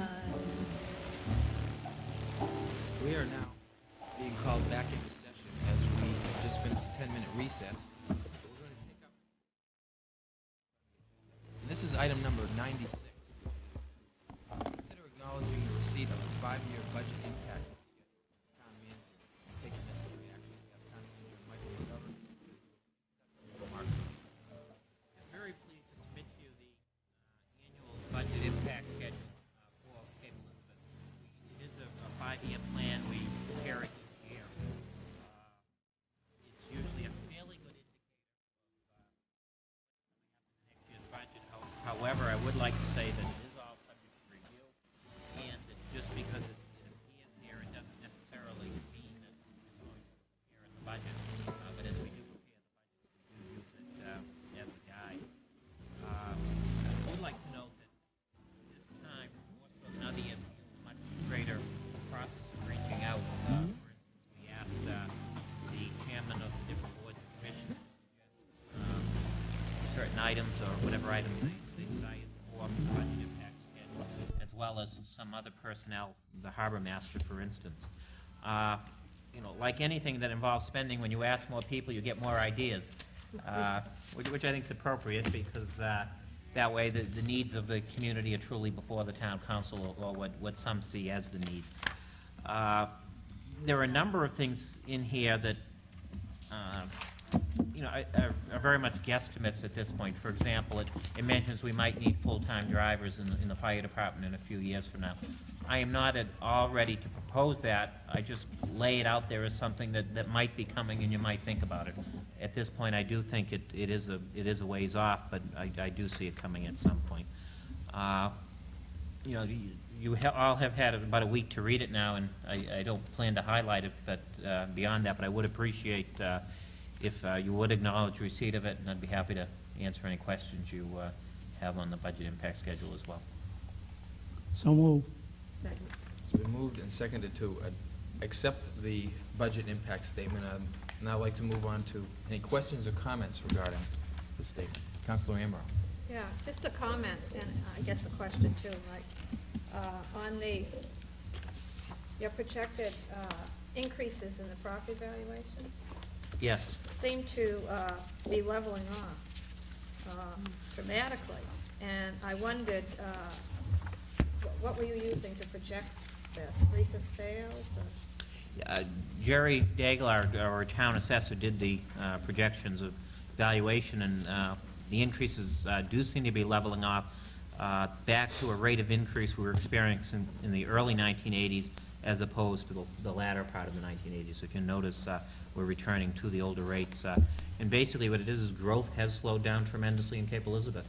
time. We are now being called back into session as we just finished a 10-minute recess. We're going to take up. And this is item number 96. Consider acknowledging the receipt of a 5-year budget impact schedule. Town manager and taking necessary action. We have town manager Michael McGovern. Remarks. I'm very pleased to submit to you the annual budget impact schedule for Cape Elizabeth. It is a 5-year plan. We prepare it each year. It's usually a fairly good indicator of next year's budget. However, I would like to say that it is all subject to review, and that just because it appears here, it doesn't necessarily mean that it's going to appear in the budget. But as we do prepare the budget, we do use it as a guide. I would like to note that this time, more so than other years, we use a much greater process of reaching out. For instance, we asked the chairman of the different boards and commissions to suggest certain items or whatever items they cited for the budget impact schedule, as well as some other personnel, the harbor master, for instance. Like anything that involves spending, when you ask more people, you get more ideas, which I think is appropriate because that way the needs of the community are truly before the town council, or what some see as the needs. There are a number of things in here that are very much guesstimates at this point. For example, it mentions we might need full-time drivers in the fire department in a few years from now. I am not at all ready to propose that. I just lay it out there as something that might be coming, and you might think about it. At this point, I do think it is a ways off, but I do see it coming at some point. You all have had about a week to read it now, and I don't plan to highlight it, but beyond that, but I would appreciate if you would acknowledge receipt of it, and I'd be happy to answer any questions you have on the budget impact schedule as well. So moved. Second. It's been moved and seconded to accept the budget impact statement. I'd now like to move on to any questions or comments regarding the statement. Councilor Ambrose. Yeah, just a comment, and I guess a question too, Mike. On your projected increases in the property valuation Yes. seem to be leveling off dramatically, and I wondered, what were you using to project this? Recent sales? Jerry Daigle, our town assessor, did the projections of valuation, and the increases do seem to be leveling off back to a rate of increase we were experiencing in the early 1980s as opposed to the latter part of the 1980s. So if you notice, we're returning to the older rates. And basically what it is growth has slowed down tremendously in Cape Elizabeth.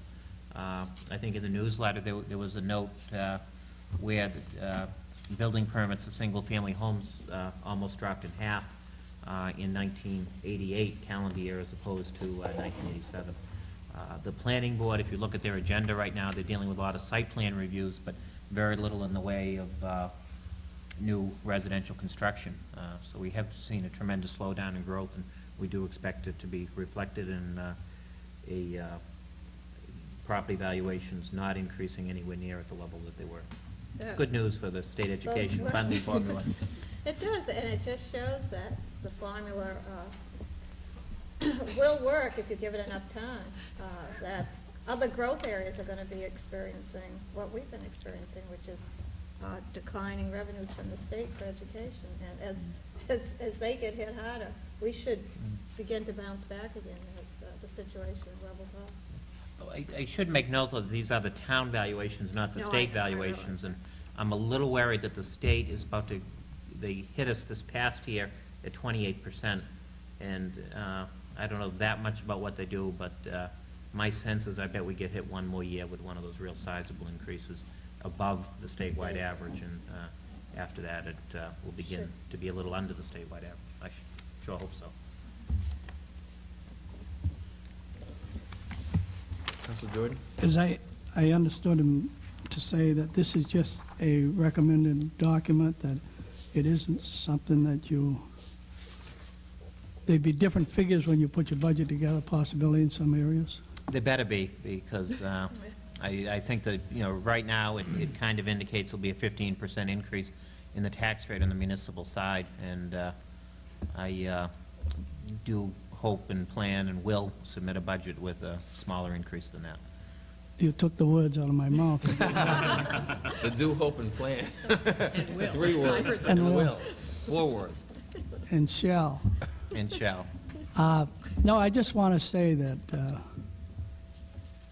I think in the newsletter there was a note where building permits of single-family homes almost dropped in half in 1988 calendar year as opposed to 1987. The planning board, if you look at their agenda right now, they're dealing with a lot of site plan reviews, but very little in the way of new residential construction. So we have seen a tremendous slowdown in growth, and we do expect it to be reflected in property valuations not increasing anywhere near at the level that they were. Yeah. Good news for the state education funding formula. It does, and it just shows that the formula will work if you give it enough time. That other growth areas are going to be experiencing what we've been experiencing, which is declining revenues from the state for education. And as they get hit harder, we should begin to bounce back again as the situation levels off. I should make note that these are the town valuations, not the state valuations, and I'm a little worried that the state is about to, they hit us this past year at 28%, and I don't know that much about what they do, but my sense is I bet we get hit one more year with one of those real sizable increases above the statewide average, and after that it will begin to be a little under the statewide average. I sure hope so. Councilor Jordan. As I understood him to say that this is just a recommended document, that it isn't something that there'd be different figures when you put your budget together, possibly in some areas. There better be, because I think that, right now, it kind of indicates there'll be a 15% increase in the tax rate on the municipal side, and I do hope and plan and will submit a budget with a smaller increase than that. You took the words out of my mouth. The do, hope, and plan. And will. 3 words. And will. 4 words. And shall. And shall. No, I just want to say that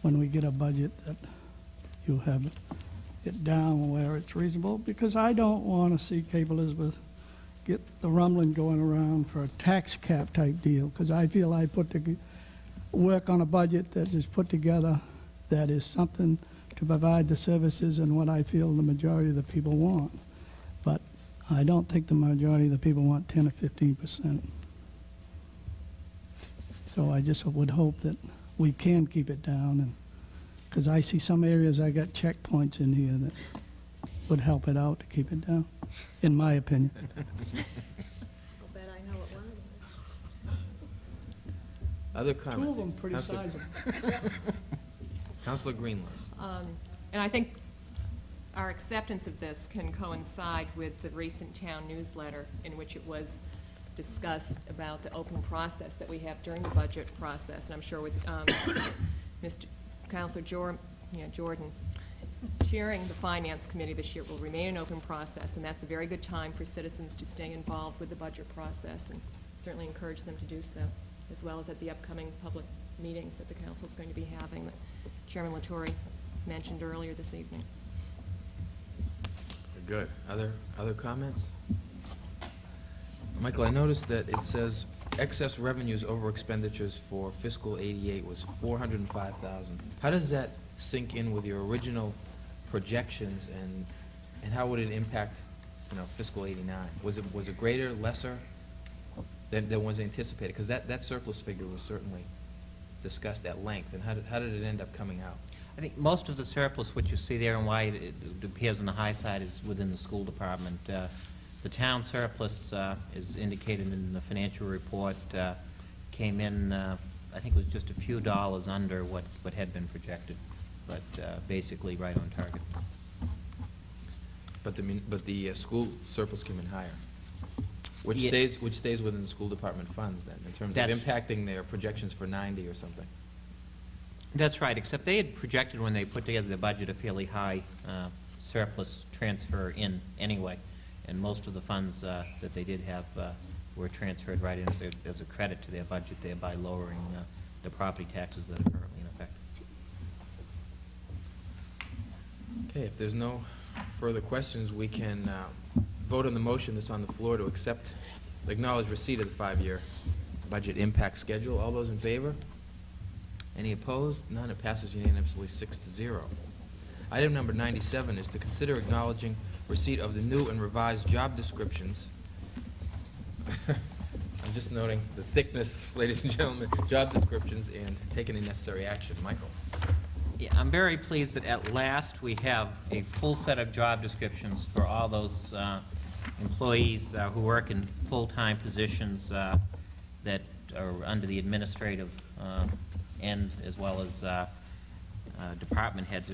when we get a budget, that you have it down where it's reasonable, because I don't want to see Cape Elizabeth get the rumbling going around for a tax cap type deal, because I feel I put the work on a budget that is put together that is something to provide the services and what I feel the majority of the people want. But I don't think the majority of the people want 10 or 15%. So I just would hope that we can keep it down, and because I see some areas I got checkpoints in here that would help it out to keep it down, in my opinion. I'll bet I know what one of them is. Other comments? Two of them pretty Counselor- sizable. Counselor Greenland. And I think our acceptance of this can coincide with the recent town newsletter in which it was discussed about the open process that we have during the budget process. And I'm sure with Mr. Counselor Jordan chairing the Finance Committee this year will remain an open process, and that's a very good time for citizens to stay involved with the budget process, and certainly encourage them to do so, as well as at the upcoming public meetings that the council is going to be having that Chairman Latore mentioned earlier this evening. Good. Other comments? Michael, I noticed that it says excess revenues over expenditures for fiscal '88 was $405,000. How does that sink in with your original projections, and how would it impact, fiscal '89? Was it greater, lesser than was anticipated? Because that surplus figure was certainly discussed at length, and how did it end up coming out? I think most of the surplus, which you see there and why it appears on the high side, is within the school department. The town surplus, is indicated in the financial report, came in, I think it was just a few dollars under what had been projected, but basically right on target. But the school surplus came in higher, which Yeah. stays within the school department funds then, in terms of That's- impacting their projections for 90 or something. That's right, except they had projected when they put together the budget a fairly high surplus transfer in anyway, and most of the funds that they did have were transferred right in as a credit to their budget, thereby lowering the property taxes that are currently in effect. Okay, if there's no further questions, we can vote on the motion that's on the floor to acknowledge receipt of the 5-year budget impact schedule. All those in favor? Any opposed? None. It passes unanimously 6-0. Item number 97 is to consider acknowledging receipt of the new and revised job descriptions. I'm just noting the thickness, ladies and gentlemen, job descriptions, and take any necessary action. Michael? Yeah, I'm very pleased that at last we have a full set of job descriptions for all those employees who work in full-time positions that are under the administrative end, as well as department heads.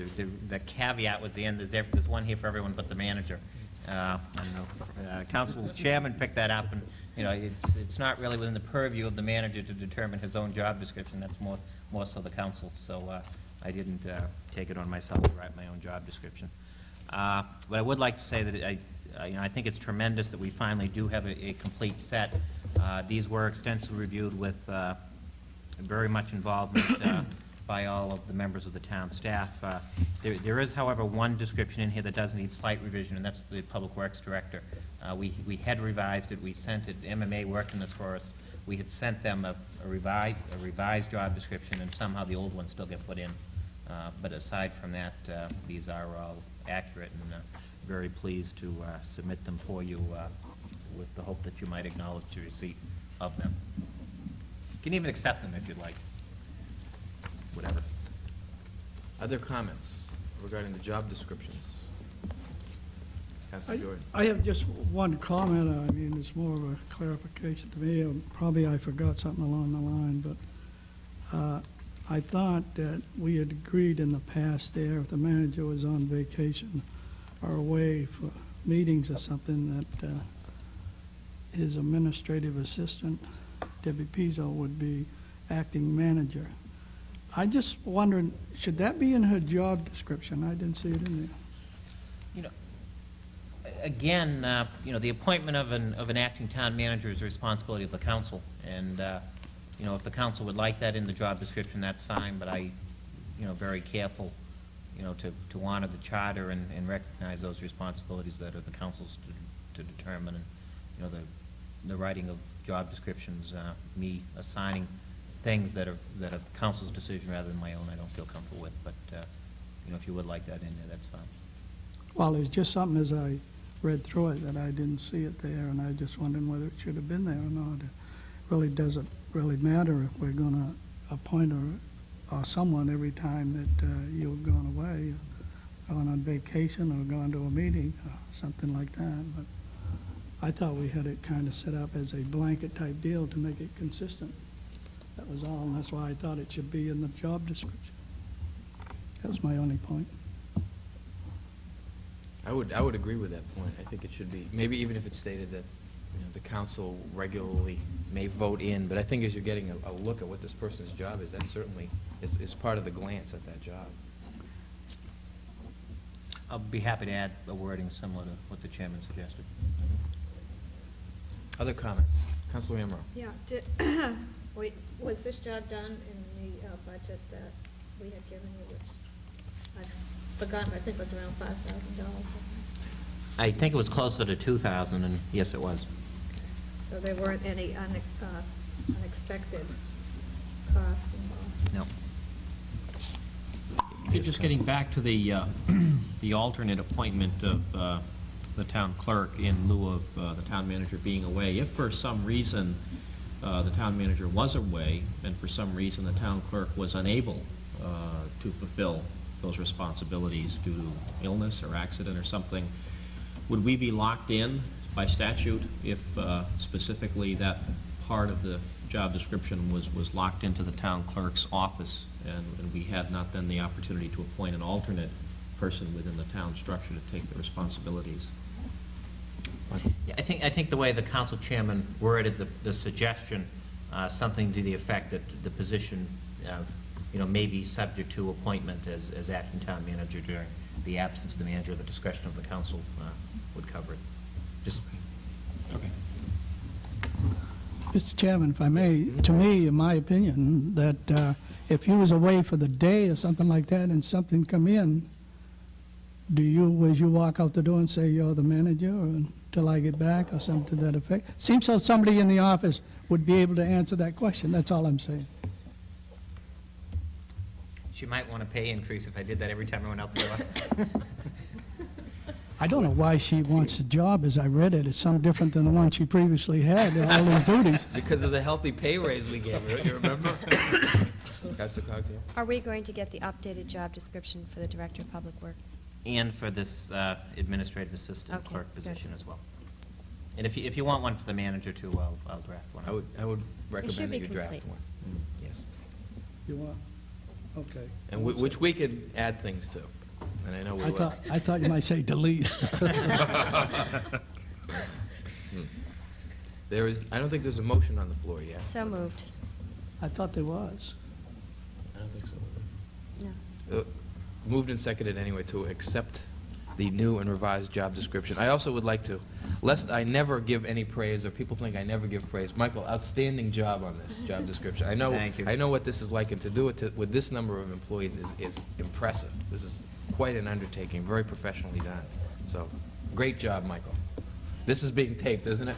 The caveat was the end, there's one here for everyone but the manager. I don't know, Council Chairman picked that up, and it's not really within the purview of the manager to determine his own job description. That's more so the council. So I didn't take it on myself to write my own job description. But I would like to say that I think it's tremendous that we finally do have a complete set. These were extensively reviewed with very much involvement by all of the members of the town staff. There is, however, one description in here that does need slight revision, and that's the Public Works Director. We had revised it. We sent it, MMA working this for us. We had sent them a revised job description, and somehow the old ones still get put in. But aside from that, these are all accurate, and very pleased to submit them for you with the hope that you might acknowledge your receipt of them. You can even accept them if you'd like. Whatever. Other comments regarding the job descriptions? Councilor Jordan? I have just one comment. I mean, it's more of a clarification to me. Probably I forgot something along the line, but I thought that we had agreed in the past there, if the manager was on vacation or away for meetings or something, that his administrative assistant, Debbie Pizzo, would be acting manager. I just wondering, should that be in her job description? I didn't see it in there. You know, again, the appointment of an acting town manager is the responsibility of the council, and, if the council would like that in the job description, that's fine, but very careful, to honor the charter and recognize those responsibilities that are the council's to determine, and, the writing of job descriptions, me assigning things that are council's decision rather than my own, I don't feel comfortable with, but, if you would like that in there, that's fine. Well, it's just something as I read through it that I didn't see it there, and I just wondering whether it should have been there or not. It really doesn't really matter if we're going to appoint or someone every time that you've gone away, gone on vacation or gone to a meeting, something like that. But I thought we had it kind of set up as a blanket type deal to make it consistent. That was all, and that's why I thought it should be in the job description. That was my only point. I would agree with that point. I think it should be, maybe even if it's stated that, the council regularly may vote in, but I think as you're getting a look at what this person's job is, that certainly is part of the glance at that job. I'll be happy to add a wording similar to what the chairman suggested. Other comments? Councilor Amaro? Yeah, was this job done in the budget that we had given you, which I've forgotten, I think it was around $5,000. I think it was closer to 2,000, and yes, it was. So there weren't any unexpected costs involved? No. Hey, just getting back to the the alternate appointment of the town clerk in lieu of the town manager being away. If for some reason the town manager was away, and for some reason the town clerk was unable to fulfill those responsibilities due to illness or accident or something, would we be locked in by statute if specifically that part of the job description was locked into the town clerk's office, and we had not then the opportunity to appoint an alternate person within the town structure to take the responsibilities? Yeah, I think the way the council chairman worded the suggestion, something to the effect that the position, may be subject to appointment as acting town manager during the absence of the manager, the discretion of the council would cover it. Just, Okay. Mr. Chairman, if I may, to me, in my opinion, that if he was away for the day or something like that and something come in, as you walk out the door and say you're the manager or until I get back or something to that effect? Seems so somebody in the office would be able to answer that question. That's all I'm saying. she might want a pay increase if I did that every time I went out the door. I don't know why she wants the job. As I read it, it's some different than the one she previously had, all these duties. Because of the healthy pay raise we gave her, you remember? Councilor Cogdill? Are we going to get the updated job description for the Director of Public Works? And for this administrative assistant Okay, clerk good. position as well. And if you want one for the manager too, I'll draft one. I would should recommend be that you draft complete. one. Yes. You want? Okay. And which we could add things to, and I know we will. I thought you might say delete. I don't think there's a motion on the floor yet. So moved. I thought there was. I don't think so. No. Moved and seconded anyway to accept the new and revised job description. I also would like to, lest I never give any praise or people think I never give praise, Michael, outstanding job on this job description. Thank you. I know what this is like, and to do it with this number of employees is impressive. This is quite an undertaking, very professionally done. So, great job, Michael. This is being taped, isn't it?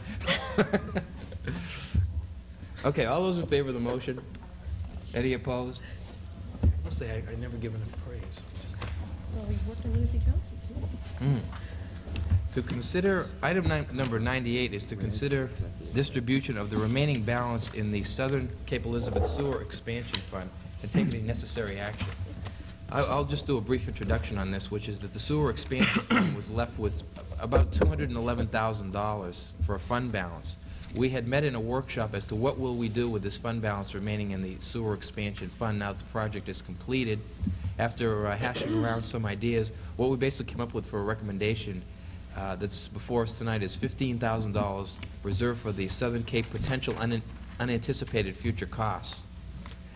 Okay, all those in favor of the motion? Any opposed? I'll say I never give enough praise. Well, we worked on Easy Council, too. To consider, item number 98 is to consider distribution of the remaining balance in the Southern Cape Elizabeth Sewer Expansion Fund and take any necessary action. I'll just do a brief introduction on this, which is that the Sewer Expansion Fund was left with about $211,000 for a fund balance. we had met in a workshop as to what will we do with this fund balance remaining in the sewer expansion fund now that the project is completed. After hashing around some ideas, what we basically came up with for a recommendation that's before us tonight is $15,000 reserved for the Southern Cape potential unanticipated future costs,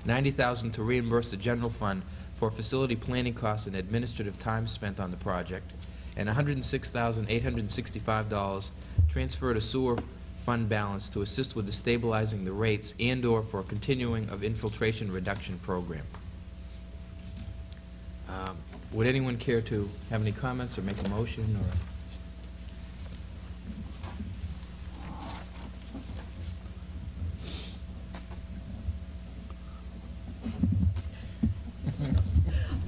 $90,000 to reimburse the general fund for facility planning costs and administrative time spent on the project, and $106,865 transfer to sewer fund balance to assist with the stabilizing the rates and/or for a continuing of infiltration reduction program. Would anyone care to have any comments or make a motion or?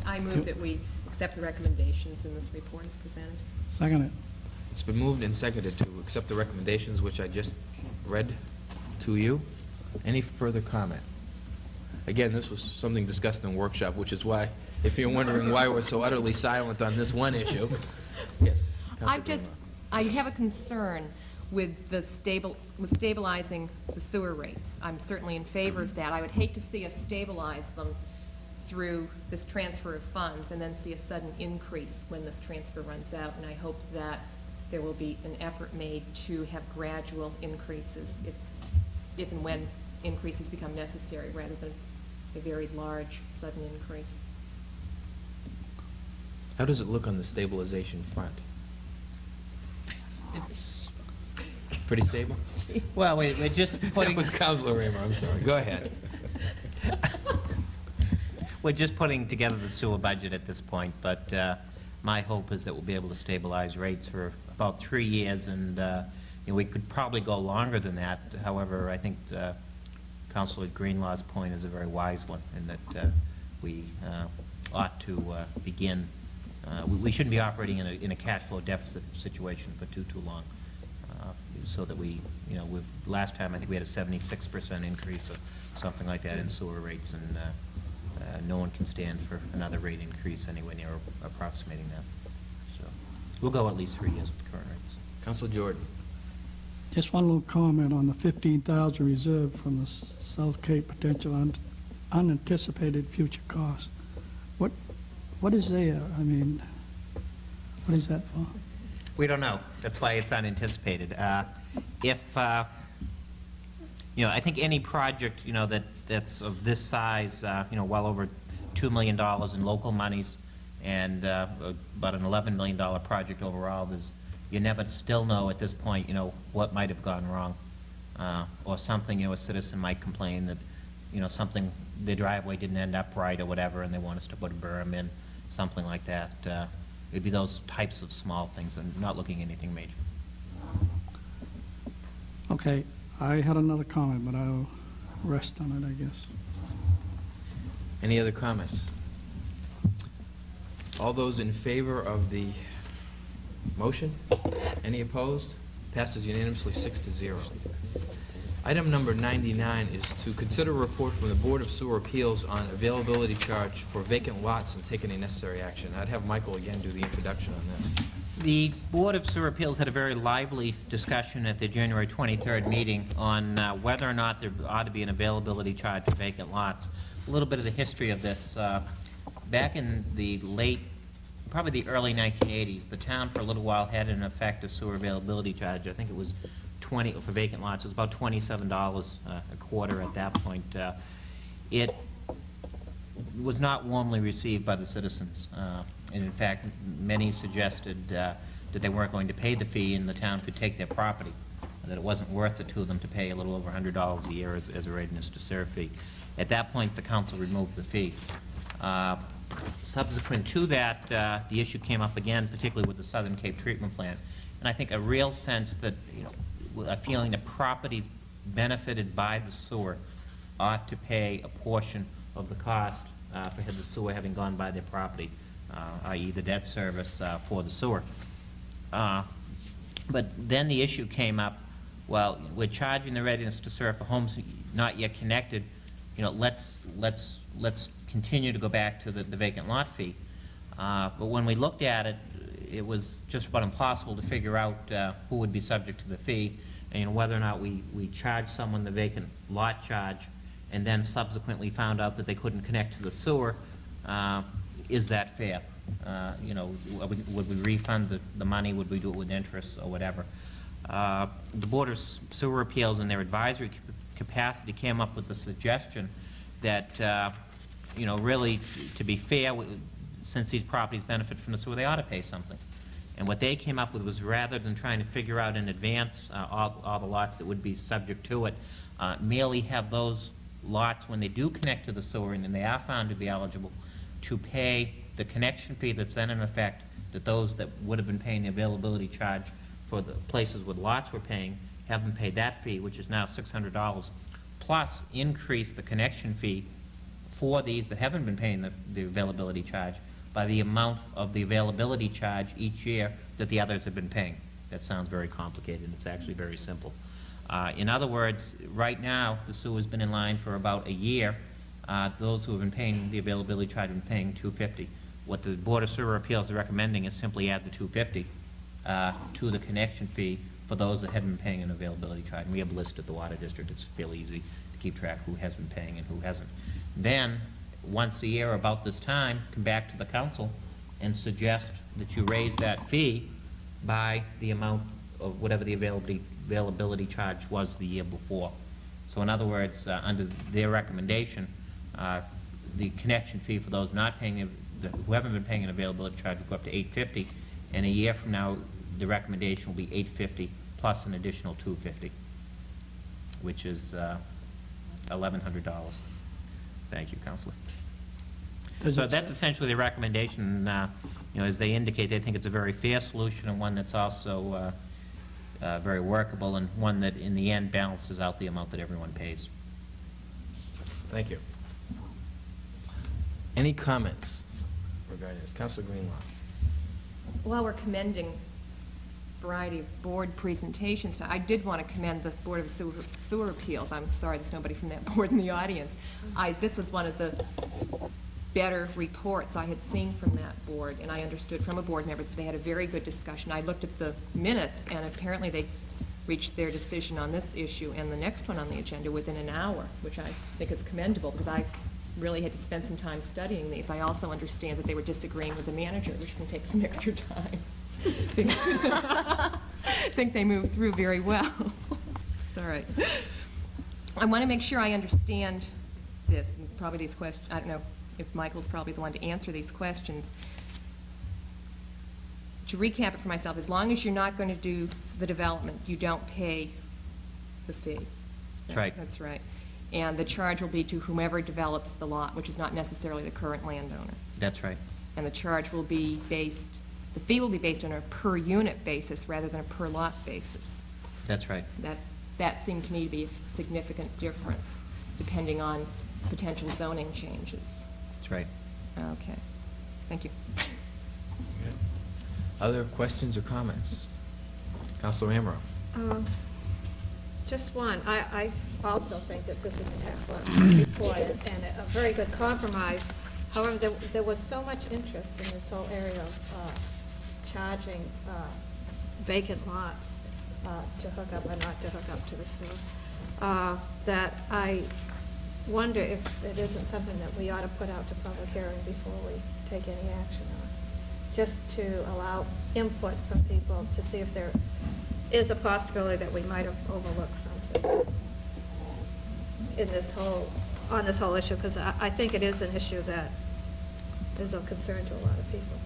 I move that we accept the recommendations in this report as presented. Second it. It's been moved and seconded to accept the recommendations which I just read to you. Any further comment? Again, this was something discussed in workshop, which is why, if you're wondering why we're so utterly silent on this one issue. Yes. Councilor I have a concern with stabilizing the sewer rates. I'm certainly in favor of that. I would hate to see us stabilize them through this transfer of funds and then see a sudden increase when this transfer runs out. And I hope that there will be an effort made to have gradual increases if and when increases become necessary rather than a very large sudden increase. How does it look on the stabilization front? It's, Pretty stable? well, we're just That putting, was Councilor Raymer, I'm sorry. Go ahead. we're just putting together the sewer budget at this point, but my hope is that we'll be able to stabilize rates for about 3 years, and we could probably go longer than that. However, I think Councilor Greenlaw's point is a very wise one, in that we ought to begin. We shouldn't be operating in a cash flow deficit situation for too long, so that last time I think we had a 76% increase or something like that in sewer rates, and no one can stand for another rate increase anywhere near approximating that. So we'll go at least 3 years with current rates. Councilor Jordan. Just one little comment on the 15,000 reserved from the South Cape potential unanticipated future costs. What is there? I mean, what is that for? We don't know. That's why it's unanticipated. I think any project, that's of this size, well over $2 million in local monies and about an $11 million project overall, you never still know at this point, what might have gone wrong. Or something, a citizen might complain that, something, their driveway didn't end up right or whatever, and they want us to put a berm in, something like that. It'd be those types of small things, and not looking at anything major. Okay, I had another comment, but I'll rest on it, I guess. Any other comments? All those in favor of the motion? Any opposed? Passes unanimously 6-0. Item number 99 is to consider a report from the Board of Sewer Appeals on availability charge for vacant lots and take any necessary action. I'd have Michael again do the introduction on this. The Board of Sewer Appeals had a very lively discussion at their January 23rd meeting on whether or not there ought to be an availability charge for vacant lots. A little bit of the history of this. Back in the probably the early 1980s, the town for a little while had in effect a sewer availability charge. I think it was for vacant lots. It was about $27 a quarter at that point. It was not warmly received by the citizens. And in fact, many suggested that they weren't going to pay the fee and the town could take their property, that it wasn't worth it to them to pay a little over $100 a year as a readiness to serve fee. At that point, the council removed the fee. Subsequent to that, the issue came up again, particularly with the Southern Cape treatment plant. And I think a real sense that, a feeling that properties benefited by the sewer ought to pay a portion of the cost for the sewer having gone by their property, i.e. the debt service for the sewer. But then the issue came up, well, we're charging the readiness to serve for homes not yet connected, let's continue to go back to the vacant lot fee. But when we looked at it, it was just about impossible to figure out who would be subject to the fee. and whether or not we charge someone the vacant lot charge, and then subsequently found out that they couldn't connect to the sewer, is that fair? You know, would we refund the money? Would we do it with interest or whatever? The Board of Sewer Appeals in their advisory capacity came up with the suggestion that, you know, really, to be fair, since these properties benefit from the sewer, they ought to pay something. And what they came up with was, rather than trying to figure out in advance all the lots that would be subject to it, merely have those lots, when they do connect to the sewer and they are found to be eligible, to pay the connection fee that's then in effect, that those that would have been paying the availability charge for the places where lots were paying, have them pay that fee, which is now $600, plus increase the connection fee for these that haven't been paying the availability charge by the amount of the availability charge each year that the others have been paying. That sounds very complicated. It's actually very simple. In other words, right now, the sewer's been in line for about a year. Those who have been paying the availability charge have been paying $250. What the Board of Sewer Appeals is recommending is simply add the $250 to the connection fee for those that haven't been paying an availability charge. And we have a list at the Water District. It's fairly easy to keep track who has been paying and who hasn't. Then, once a year, about this time, come back to the council and suggest that you raise that fee by the amount of whatever the availability charge was the year before. So in other words, under their recommendation, the connection fee for those not paying, who haven't been paying an availability charge will go up to $850, and a year from now, the recommendation will be $850 plus an additional $250, which is $1,100. Thank you, Counselor. So that's essentially the recommendation. You know, as they indicate, they think it's a very fair solution and one that's also very workable, and one that in the end balances out the amount that everyone pays. Thank you. Any comments regarding this? Councilor Greenlaw. While we're commending a variety of board presentations, I did want to commend the Board of Sewer Appeals. I'm sorry there's nobody from that board in the audience. This was one of the better reports I had seen from that board, and I understood from a board member that they had a very good discussion. I looked at the minutes, and apparently they reached their decision on this issue and the next one on the agenda within an hour, which I think is commendable, because I really had to spend some time studying these. I also understand that they were disagreeing with the manager, which can take some extra time. I think they moved through very well. It's all right. I want to make sure I understand this, and probably these questions, I don't know if Michael's probably the one to answer these questions. To recap it for myself, as long as you're not going to do the development, you don't pay the fee. That's right. That's right. And the charge will be to whomever develops the lot, which is not necessarily the current landowner. That's right. And the charge will be based, the fee will be based on a per unit basis rather than a per lot basis. That's right. That seemed to me to be a significant difference, depending on potential zoning changes. That's right. Okay, thank you. Other questions or comments? Councilor Amaro. Just one. I also think that this is an excellent report and a very good compromise. However, there was so much interest in this whole area of charging vacant lots to hook up or not to hook up to the sewer, that I wonder if it isn't something that we ought to put out to public hearing before we take any action on, just to allow input from people to see if there is a possibility that we might have overlooked something in this on this whole issue, because I think it is an issue that is of concern to a lot of people.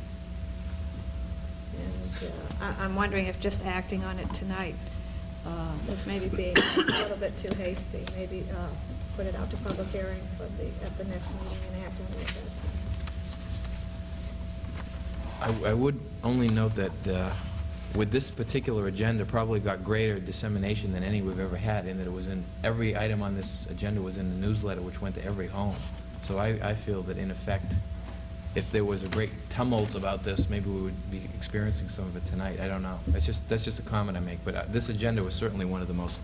And I'm wondering if just acting on it tonight is maybe being a little bit too hasty. Maybe put it out to public hearing at the next meeting and act on it at that time. I would only note that with this particular agenda, probably got greater dissemination than any we've ever had, in that it was in, every item on this agenda was in the newsletter, which went to every home. So I feel that, in effect, if there was a great tumult about this, maybe we would be experiencing some of it tonight. I don't know. That's just a comment I make. But this agenda was certainly one of the most,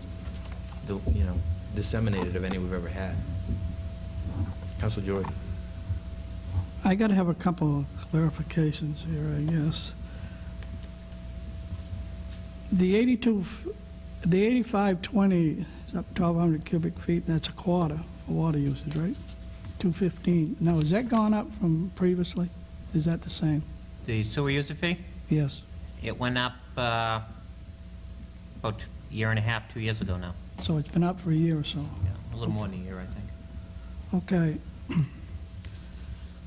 disseminated of any we've ever had. Councilor Jordan. I got to have a couple of clarifications here, I guess. The 82 The 8520 is up 1,200 cubic feet, and that's a quarter for water usage, right? 215. Now, has that gone up from previously? Is that the same? The sewer user fee, Yes. it went up about a year and a half, 2 years ago now. So it's been up for a year or so. Yeah, a little more than a year, I think. Okay.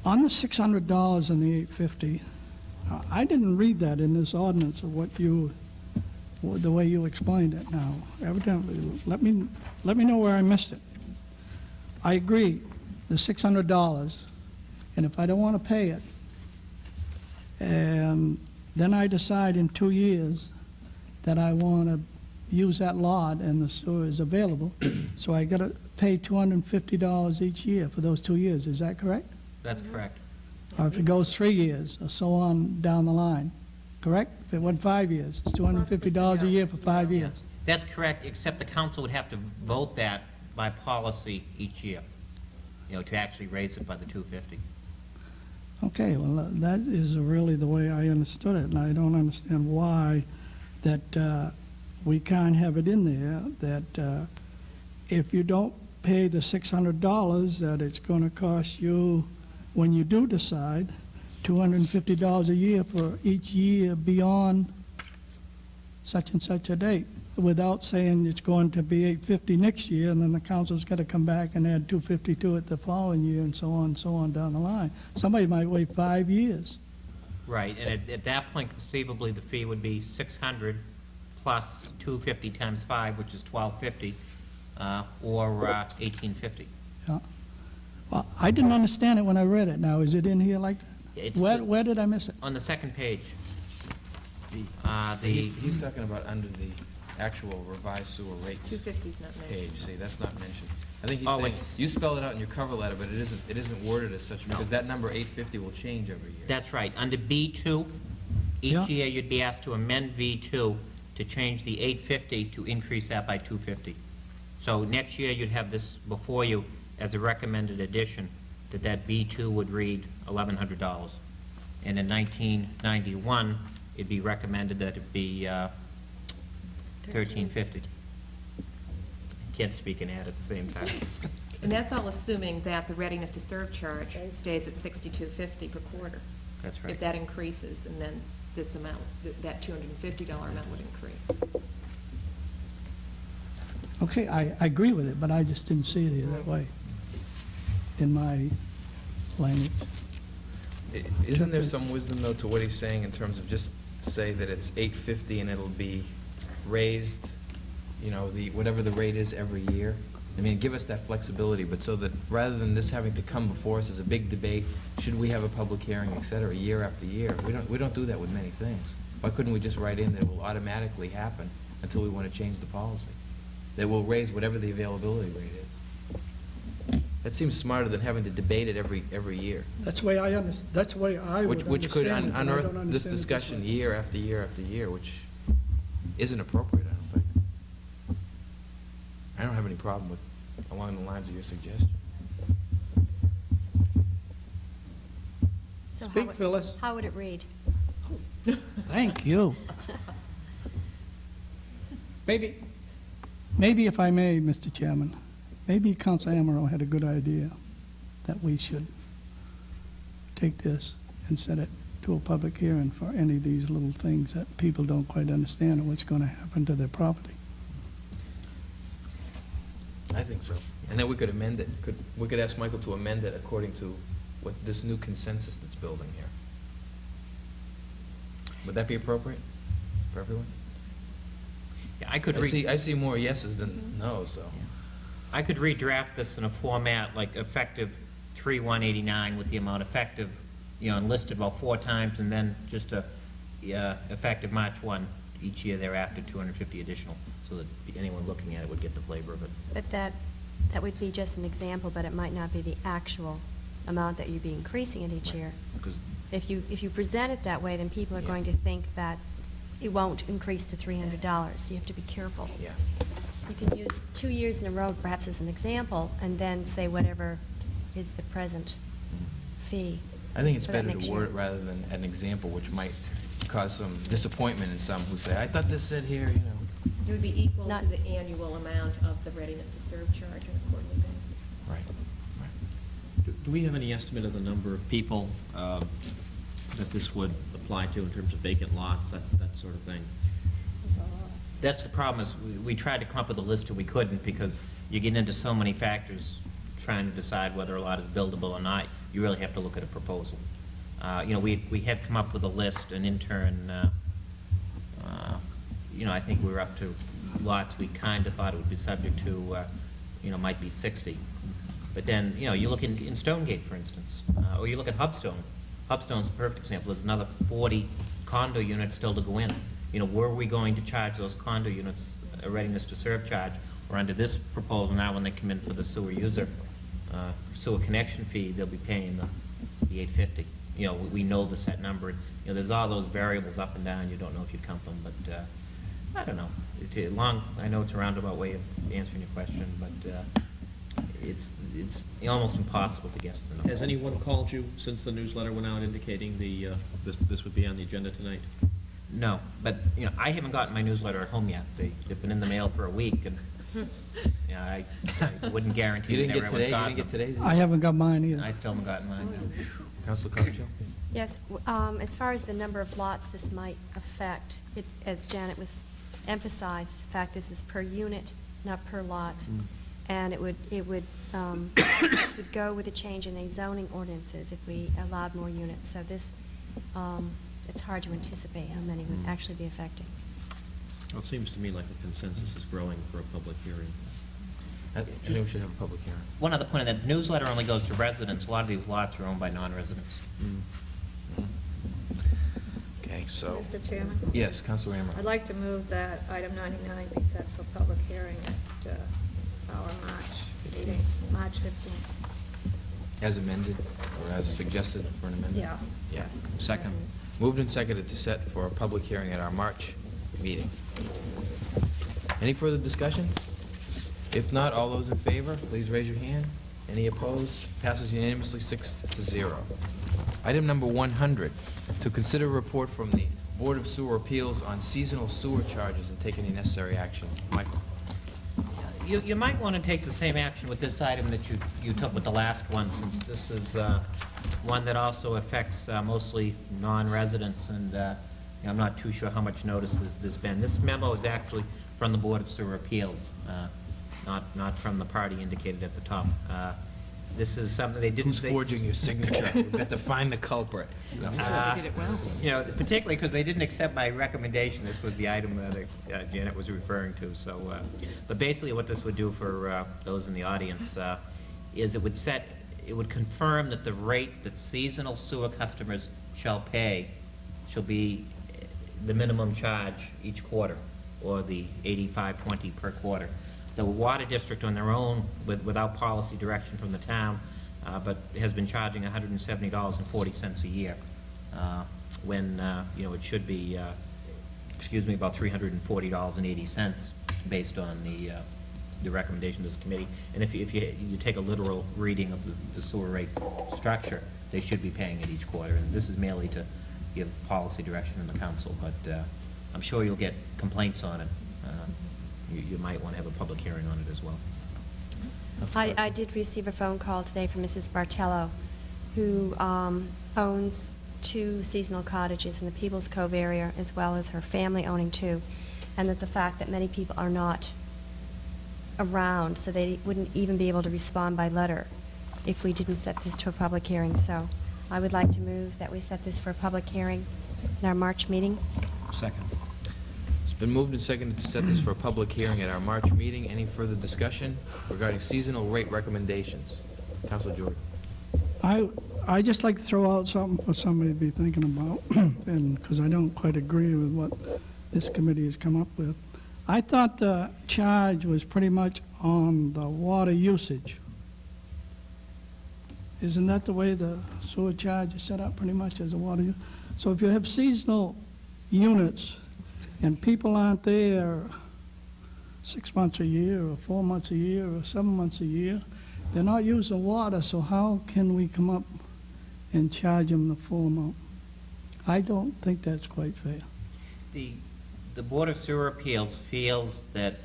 On the $600 and the 850, I didn't read that in this ordinance of the way you explained it now. Evidently, let me know where I missed it. I agree, the $600, and if I don't want to pay it, and then I decide in 2 years that I want to use that lot and the sewer is available, so I got to pay $250 each year for those 2 years, is that correct? That's correct. Or if it goes 3 years, or so on down the line, correct? If it went 5 years, it's $250 a year for 5 years. That's correct, except the council would have to vote that by policy each year, to actually raise it by the 250. Okay, well, that is really the way I understood it, and I don't understand why that we can't have it in there, that if you don't pay the $600, that it's going to cost you, when you do decide, $250 a year for each year beyond such and such a date, without saying it's going to be $850 next year, and then the council's got to come back and add $250 to it the following year, and so on down the line. Somebody might wait 5 years. Right, and at that point conceivably, the fee would be 600 plus 250 times 5, which is 1250, or 1850. Yeah. Well, I didn't understand it when I read it. Now, is it in here like that? It's Where did I miss it? on the second page. He's talking about under the actual revised sewer rates 250 is not mentioned. page. See, that's not mentioned. I think he's Oh, saying, it's- you spelled it out in your cover letter, but it isn't worded as such, because that number 850 will change every year. That's right. Under B2, Yeah. each year you'd be asked to amend B2 to change the 850 to increase that by 250. So next year you'd have this before you as a recommended addition, that B2 would read $1,100. And in 1991, it'd be recommended that it be $1,350. Can't speak and add at the same time. And that's all assuming that the readiness to serve charge stays at $62.50 per quarter. That's right. If that increases, and then this amount, that $250 amount would increase. Okay, I agree with it, but I just didn't see it here that way in my language. Isn't there some wisdom, though, to what he's saying in terms of just say that it's 850 and it'll be raised, whatever the rate is every year? I mean, give us that flexibility, but so that rather than this having to come before us as a big debate, should we have a public hearing, et cetera, year after year? We don't do that with many things. Why couldn't we just write in that it will automatically happen until we want to change the policy? That will raise whatever the availability rate is. That seems smarter than having to debate it every year. That's the way I understand, that's the way I would understand it. Which could but I don't unearth understand this it discussion way. year after year after year, which isn't appropriate, I don't think. I don't have any problem with along the lines of your suggestion. So how Speak, would- Phyllis. How would it read? Thank you. Maybe if I may, Mr. Chairman, maybe Council Amaro had a good idea that we should take this and set it to a public hearing for any of these little things that people don't quite understand and what's going to happen to their property. I think so. And then we could amend it. We could ask Michael to amend it according to what this new consensus that's building here. Would that be appropriate for everyone? Yeah, I see more yeses than no's, so. I could redraft this in a format like effective 3/189 with the amount effective, and listed about 4 times, and then just effective March 1 each year thereafter, 250 additional, so that anyone looking at it would get the flavor of it. But that would be just an example, but it might not be the actual amount that you'd be increasing it each year. Because If you present it that way, then people are going to think that it won't increase to $300. You have to be careful. Yeah. You can use 2 years in a row perhaps as an example, and then say whatever is the present fee. I think it's for that better next to year. word it rather than an example, which might cause some disappointment in some who say, I thought this said here, It would be equal Not- to the annual amount of the readiness to serve charge on a quarterly basis. Right. Do we have any estimate of the number of people that this would apply to in terms of vacant lots, that sort of thing? That's the problem, is we tried to come up with a list and we couldn't, because you get into so many factors trying to decide whether a lot is buildable or not. You really have to look at a proposal. You know, we had come up with a list, an intern, you know, I think we were up to lots we kind of thought it would be subject to, you know, might be 60. But then, you know, you look in Stonegate, for instance, or you look at Hubstone. Hubstone's a perfect example. There's another 40 condo units still to go in. You know, were we going to charge those condo units a readiness to serve charge, or under this proposal now, when they come in for the sewer user, sewer connection fee, they'll be paying the $850. You know, we know the set number. You know, there's all those variables up and down. You don't know if you count them, but I don't know. I know it's a roundabout way of answering your question, but it's almost impossible to guess the number. Has anyone called you since the newsletter went out indicating this would be on the agenda tonight? No, but, you know, I haven't gotten my newsletter at home yet. They've been in the mail for a week, and, you know, I wouldn't guarantee You that didn't get everyone's today, you gotten didn't get them. today's? I haven't got mine either. I still haven't gotten mine. No. Councilor Concho? Yes, as far as the number of lots this might affect, as Janet was emphasized, the fact this is per unit, not per lot. And it would would go with a change in the zoning ordinances if we allowed more units. So this, it's hard to anticipate how many would actually be affected. Well, it seems to me like the consensus is growing for a public hearing. I think we should have a public hearing. One other point, that the newsletter only goes to residents. A lot of these lots are owned by non-residents. Okay, so, Mr. Chairman? yes, Councilor I'd Amor. like to move that item 99 be set for public hearing at our March meeting, March 15th. As amended, or as suggested for an amendment? Yeah. Yeah. Second. Moved and seconded to set for a public hearing at our March meeting. Any further discussion? If not, all those in favor, please raise your hand. Any opposed? Passes unanimously, 6-0. Item number 100, to consider a report from the Board of Sewer Appeals on seasonal sewer charges and take any necessary action. Michael? You might want to take the same action with this item that you took with the last one, since this is one that also affects mostly non-residents, and I'm not too sure how much notice there's been. This memo is actually from the Board of Sewer Appeals, not from the party indicated at the top. This is something they didn't... Who's forging your signature? We have to find the culprit. They did it well. You know, particularly because they didn't accept my recommendation. This was the item that Janet was referring to, so... but basically what this would do for those in the audience is it would confirm that the rate that seasonal sewer customers shall pay shall be the minimum charge each quarter, or the $85.20 per quarter. The water district on their own, without policy direction from the town, but has been charging $170.40 a year, when, you know, it should be, about $340.80 based on the recommendation of this committee. And if you take a literal reading of the sewer rate structure, they should be paying it each quarter. And this is merely to give policy direction in the council, but I'm sure you'll get complaints on it. You might want to have a public hearing on it as well. I did receive a phone call today from Mrs. Bartello, who owns 2 seasonal cottages in the Peebles Cove area, as well as her family owning 2, and that the fact that many people are not around, so they wouldn't even be able to respond by letter if we didn't set this to a public hearing. So I would like to move that we set this for a public hearing in our March meeting. Second. It's been moved and seconded to set this for a public hearing at our March meeting. Any further discussion regarding seasonal rate recommendations? Councilor Jordan. I just like to throw out something for somebody to be thinking about, and because I don't quite agree with what this committee has come up with. I thought the charge was pretty much on the water usage. Isn't that the way the sewer charge is set up, pretty much as a water use? So if you have seasonal units and people aren't there 6 months a year, or 4 months a year, or 7 months a year, they're not using water, so how can we come up and charge them the full amount? I don't think that's quite fair. The the Board of Sewer Appeals feels that,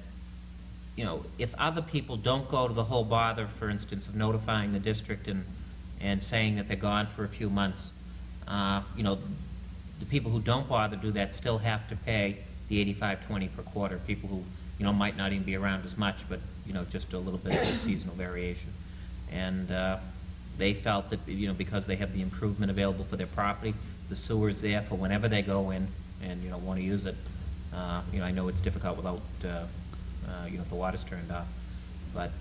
you know, if other people don't go to the whole bother, for instance, of notifying the district and saying that they're gone for a few months, you know, the people who don't bother do that still have to pay the $85.20 per quarter. People who, you know, might not even be around as much, but, you know, just a little bit of seasonal variation. And they felt that, you know, because they have the improvement available for their property, the sewer's there for whenever they go in and, you know, want to use it. You know, I know it's difficult without, you know, if the water's turned off, but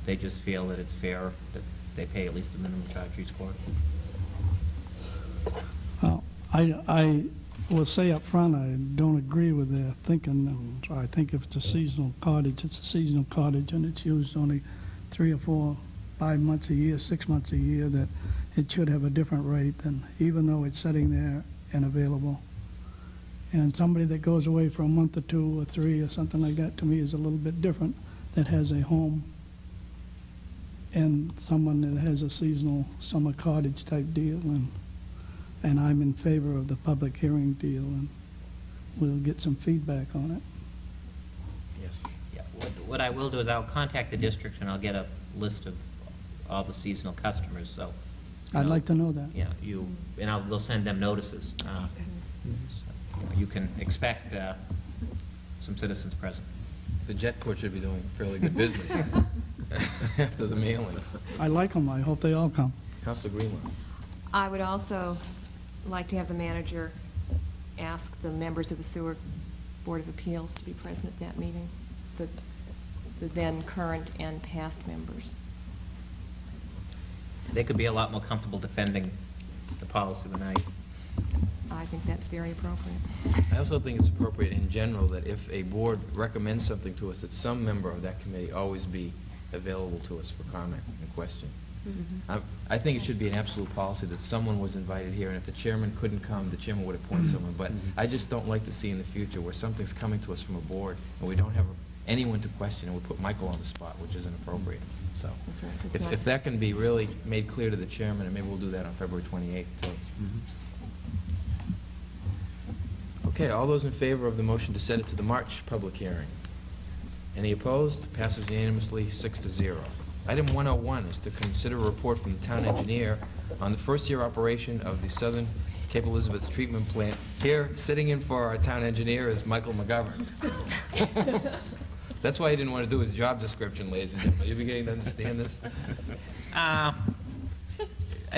they just feel that it's fair that they pay at least the minimum charge each quarter. Well, I will say up front, I don't agree with their thinking. I think if it's a seasonal cottage, it's a seasonal cottage, and it's used only 3 or 4, 5 months a year, 6 months a year, that it should have a different rate than, even though it's sitting there and available. And somebody that goes away for a month or 2 or 3 or something like that, to me, is a little bit different, that has a home, and someone that has a seasonal summer cottage type deal. And I'm in favor of the public hearing deal, and we'll get some feedback on it. Yes. Yeah, what I will do is I'll contact the district and I'll get a list of all the seasonal customers, so. I'd like to know that. Yeah, and we'll send them notices. So, you can expect some citizens present. The Jetport should be doing fairly good business after the mailings. I like them. I hope they all come. Councilor Greenland. I would also like to have the manager ask the members of the Sewer Board of Appeals to be present at that meeting, the then current and past members. They could be a lot more comfortable defending the policy than I. I think that's very appropriate. I also think it's appropriate in general that if a board recommends something to us, that some member of that committee always be available to us for comment and question. I think it should be an absolute policy that someone was invited here, and if the chairman couldn't come, the chairman would appoint someone. But I just don't like to see in the future where something's coming to us from a board and we don't have anyone to question, and we put Michael on the spot, which isn't appropriate. So if that can be really made clear to the chairman, and maybe we'll do that on February 28th, too. Okay, all those in favor of the motion to set it to the March public hearing? Any opposed? Passes unanimously, 6-0. Item 101 is to consider a report from the town engineer on the first-year operation of the Southern Cape Elizabeth treatment plant. Here, sitting in for our town engineer, is Michael McGovern. That's why he didn't want to do his job description, ladies and gentlemen. Are you beginning to understand this? I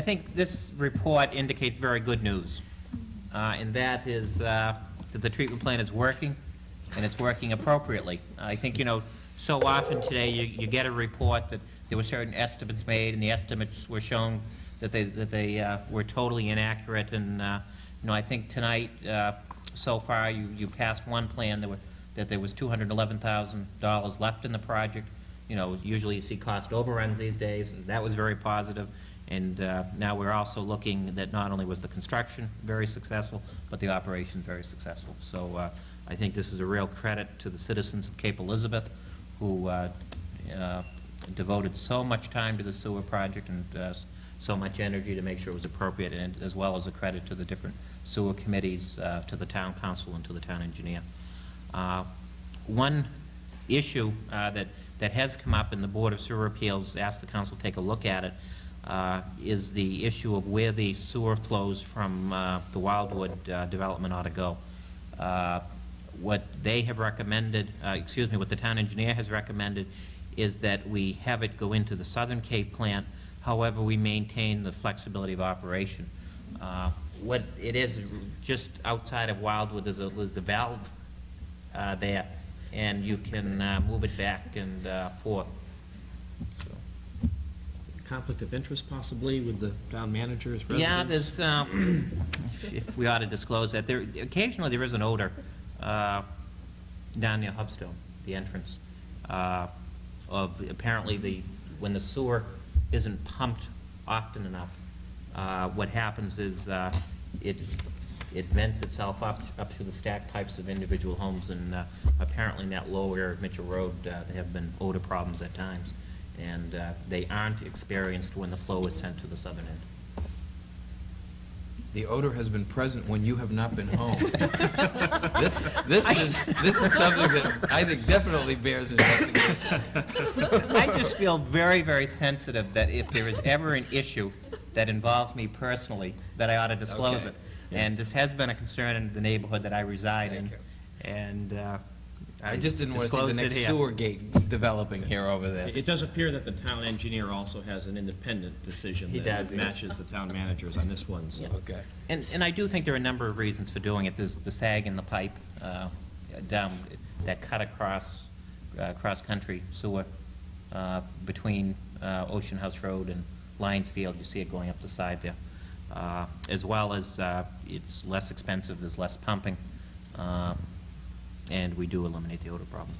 think this report indicates very good news, and that is that the treatment plant is working, and it's working appropriately. I think, you know, so often today you get a report that there were certain estimates made, and the estimates were shown that they were totally inaccurate. And you know, I think tonight so far you passed one plan that there was $211,000 left in the project. You know, usually you see cost overruns these days, and that was very positive. And now we're also looking that not only was the construction very successful, but the operation very successful. So I think this is a real credit to the citizens of Cape Elizabeth, who devoted so much time to the sewer project and so much energy to make sure it was appropriate, and as well as a credit to the different sewer committees, to the town council, and to the town engineer. One issue that has come up, and the Board of Sewer Appeals asked the council to take a look at it, is the issue of where the sewer flows from the Wildwood development ought to go. What they have recommended, what the town engineer has recommended, is that we have it go into the Southern Cape plant. However, we maintain the flexibility of operation. What it is, just outside of Wildwood, there's a valve there, and you can move it back and forth. So. Conflict of interest possibly with the town manager's residence? Yeah, there's, if we ought to disclose that, occasionally there is an odor down near Hubstone, the entrance, of apparently when the sewer isn't pumped often enough, what happens is it vents itself up to the stacked pipes of individual homes, and apparently in that lower area of Mitchell Road, there have been odor problems at times, and they aren't experienced when the flow is sent to the southern end. The odor has been present when you have not been home. This is something that I think definitely bears investigation. I just feel very, very sensitive that if there is ever an issue that involves me personally, that I ought to disclose Okay. it. And this has been a concern in the neighborhood that I reside in. Thank you. And I just didn't want to see the disclosed it next here. sewer gate developing here over this. It does appear that the town engineer also has an independent decision He that does, yes. matches the town manager's on this one, so. Okay. And I do think there are a number of reasons for doing it. There's the sag in the pipe down, that cut across, cross-country sewer between Ocean House Road and Lions Field. You see it going up the side there. As well as it's less expensive, there's less pumping, and we do eliminate the odor problem.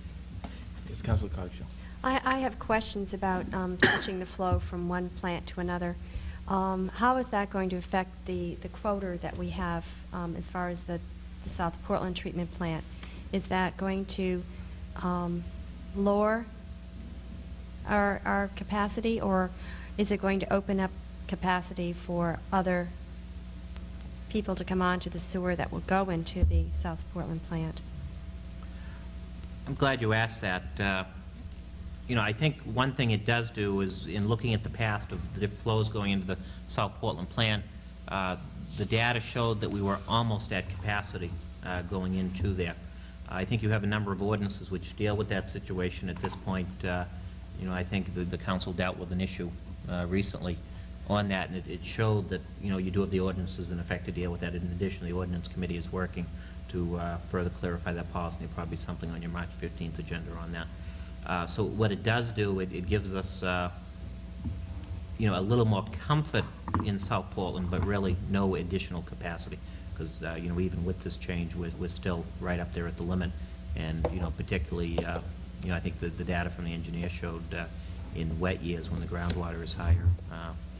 Yes, Councilor Cogshaw. I have questions about switching the flow from one plant to another. How is that going to affect the quota that we have as far as the South Portland treatment plant? Is that going to lower our capacity, or is it going to open up capacity for other people to come onto the sewer that will go into the South Portland plant? I'm glad you asked that. You know, I think one thing it does do is, in looking at the past of the flows going into the South Portland plant, the data showed that we were almost at capacity going into there. I think you have a number of ordinances which deal with that situation at this point. You know, I think the council dealt with an issue recently on that, and it showed that, you know, you do have the ordinances in effect to deal with that. In addition, the ordinance committee is working to further clarify that policy. There'll probably be something on your March 15th agenda on that. So what it does do, it gives us, you know, a little more comfort in South Portland, but really no additional capacity. Because, you know, even with this change, we're still right up there at the limit. And, you know, particularly, you know, I think the data from the engineer showed in wet years when the groundwater is higher,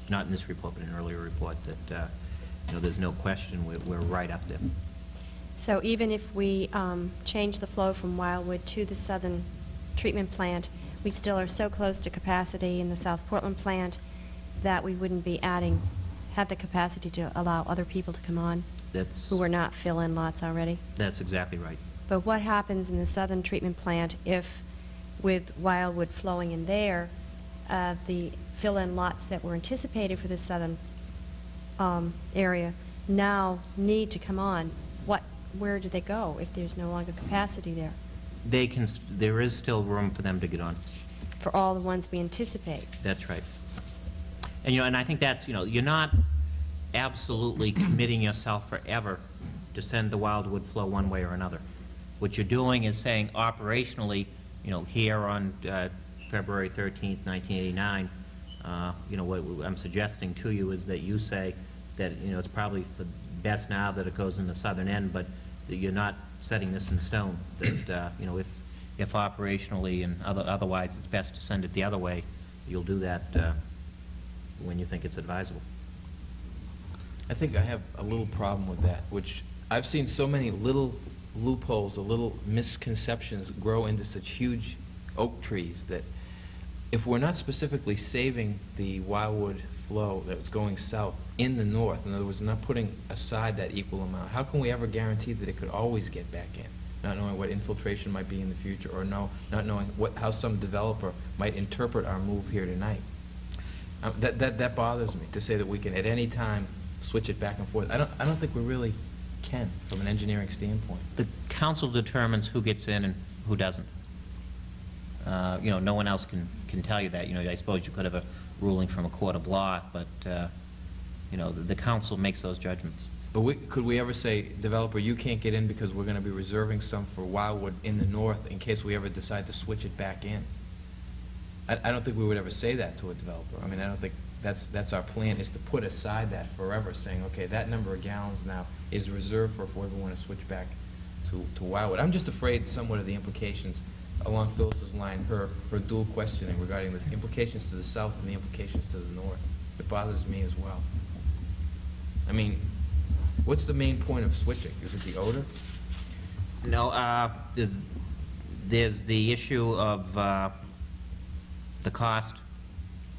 not in this report, but in an earlier report, that, you know, there's no question we're right up there. So even if we change the flow from Wildwood to the southern treatment plant, we still are so close to capacity in the South Portland plant that we wouldn't be have the capacity to allow other people to come on who are not fill-in lots already. That's exactly right. But what happens in the southern treatment plant if, with Wildwood flowing in there, the fill-in lots that were anticipated for the southern area now need to come on? Where do they go if there's no longer capacity there? There is still room for them to get on. For all the ones we anticipate. That's right. And, you know, and I think that's, you know, you're not absolutely committing yourself forever to send the Wildwood flow one way or another. What you're doing is saying operationally, you know, here on February 13th, 1989, you know, what I'm suggesting to you is that you say that, you know, it's probably for best now that it goes in the southern end, but that you're not setting this in stone, that, you know, if operationally and otherwise it's best to send it the other way, you'll do that when you think it's advisable. I think I have a little problem with that, which I've seen so many little loopholes, or little misconceptions grow into such huge oak trees that if we're not specifically saving the Wildwood flow that's going south in the north, in other words, not putting aside that equal amount, how can we ever guarantee that it could always get back in? Not knowing what infiltration might be in the future, or not knowing how some developer might interpret our move here tonight. That bothers me, to say that we can at any time switch it back and forth. I don't think we really can, from an engineering standpoint. The council determines who gets in and who doesn't. You know, no one else can tell you that. You know, I suppose you could have a ruling from a court of law, but, you know, the council makes those judgments. But could we ever say, developer, you can't get in because we're going to be reserving some for Wildwood in the north in case we ever decide to switch it back in? I don't think we would ever say that to a developer. I mean, I don't think that's our plan, is to put aside that forever, saying, okay, that number of gallons now is reserved for if we ever want to switch back to Wildwood. I'm just afraid somewhat of the implications along Phyllis's line, her dual questioning regarding the implications to the south and the implications to the north. It bothers me as well. I mean, what's the main point of switching? Is it the odor? No, there's the issue of the cost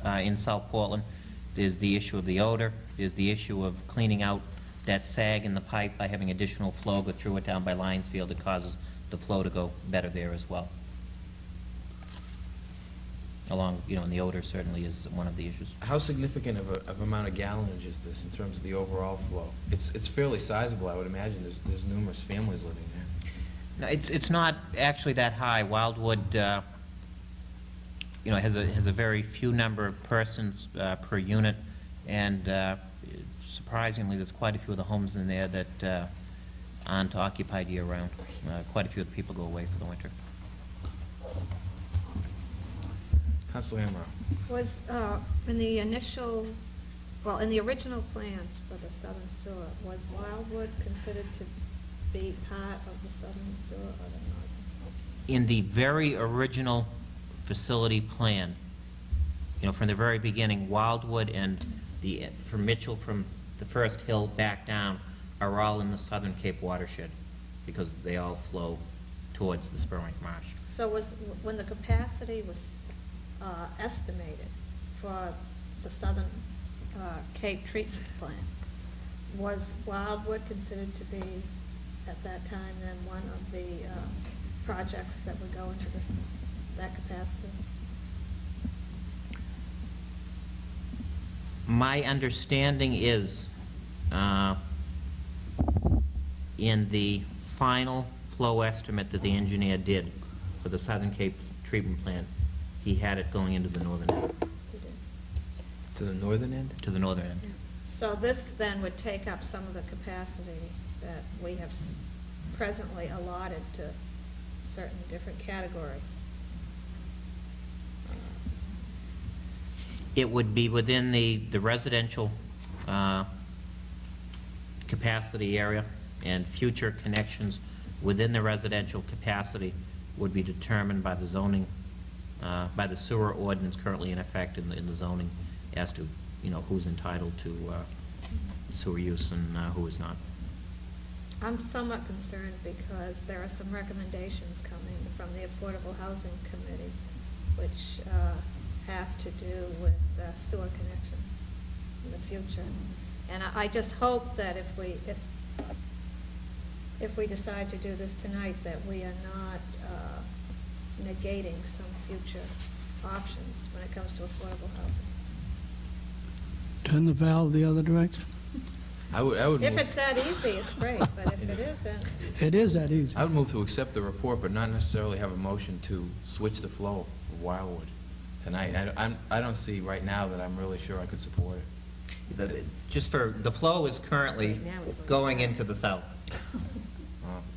in South Portland. There's the issue of the odor. There's the issue of cleaning out that sag in the pipe by having additional flow go through it down by Lions Field. It causes the flow to go better there as well. Along, and the odor certainly is one of the issues. How significant of amount of gallonage is this in terms of the overall flow? It's fairly sizable, I would imagine. There's numerous families living there. No, it's not actually that high. Wildwood, has a very few number of persons per unit, and surprisingly, there's quite a few of the homes in there that aren't occupied year-round. Quite a few of the people go away for the winter. Councilor Amaro. Was, in the original plans for the southern sewer, was Wildwood considered to be part of the southern sewer or the northern? In the very original facility plan, from the very beginning, Wildwood and from Mitchell, from the first hill back down, are all in the Southern Cape watershed because they all flow towards the Spurwink Marsh. So when the capacity was estimated for the Southern Cape treatment plant, was Wildwood considered to be, at that time, then one of the projects that would go into that capacity? My understanding is, in the final flow estimate that the engineer did for the Southern Cape treatment plant, he had it going into the northern end. You did. To the northern end? To the northern end. So this then would take up some of the capacity that we have presently allotted to certain different categories. It would be within the residential capacity area, and future connections within the residential capacity would be determined by the zoning, by the sewer ordinance currently in effect in the zoning as to, who's entitled to sewer use and who is not. I'm somewhat concerned because there are some recommendations coming from the Affordable Housing Committee which have to do with sewer connections in the future. And I just hope that if we decide to do this tonight, that we are not negating some future options when it comes to affordable housing. Turn the valve the other direction. I would If move, it's that easy, it's great, but if it isn't, It is that easy. I would move to accept the report, but not necessarily have a motion to switch the flow of Wildwood tonight. I don't see right now that I'm really sure I could support it. Just for, the flow is currently Right now it's going going into the south.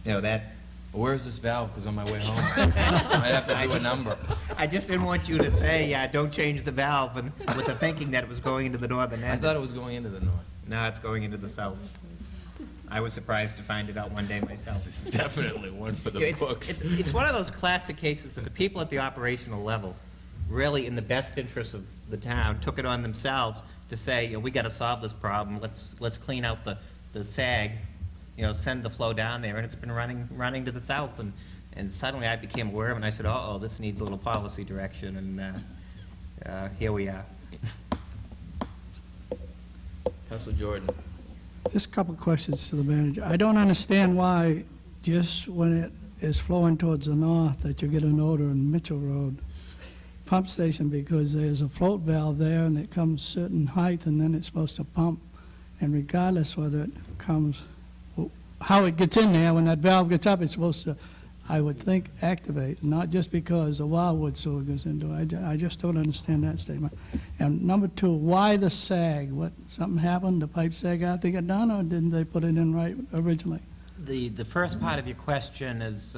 Uh, That, Where's this valve? Because on my way home, I have to do a number. I just didn't want you to say, don't change the valve, and with the thinking that it was going into the northern end. I thought it was going into the north. No, it's going into the south. I was surprised to find it out one day myself. This is definitely one for the Yeah, books. It's one of those classic cases that the people at the operational level, really in the best interest of the town, took it on themselves to say, we got to solve this problem, let's clean out the sag, send the flow down there, and it's been running to the south, and suddenly I became aware of it, and I said, uh-oh, this needs a little policy direction, and here we are. Councilor Jordan. Just a couple of questions to the manager. I don't understand why just when it is flowing towards the north that you get an odor in Mitchell Road pump station, because there's a float valve there and it comes certain height and then it's supposed to pump. And regardless whether it comes, how it gets in there, when that valve gets up, it's supposed to, I would think, activate, not just because the Wildwood sewer goes into it. I just don't understand that statement. And number two, why the sag? Something happened, the pipe sag out to get done, or didn't they put it in right originally? The first part of your question is,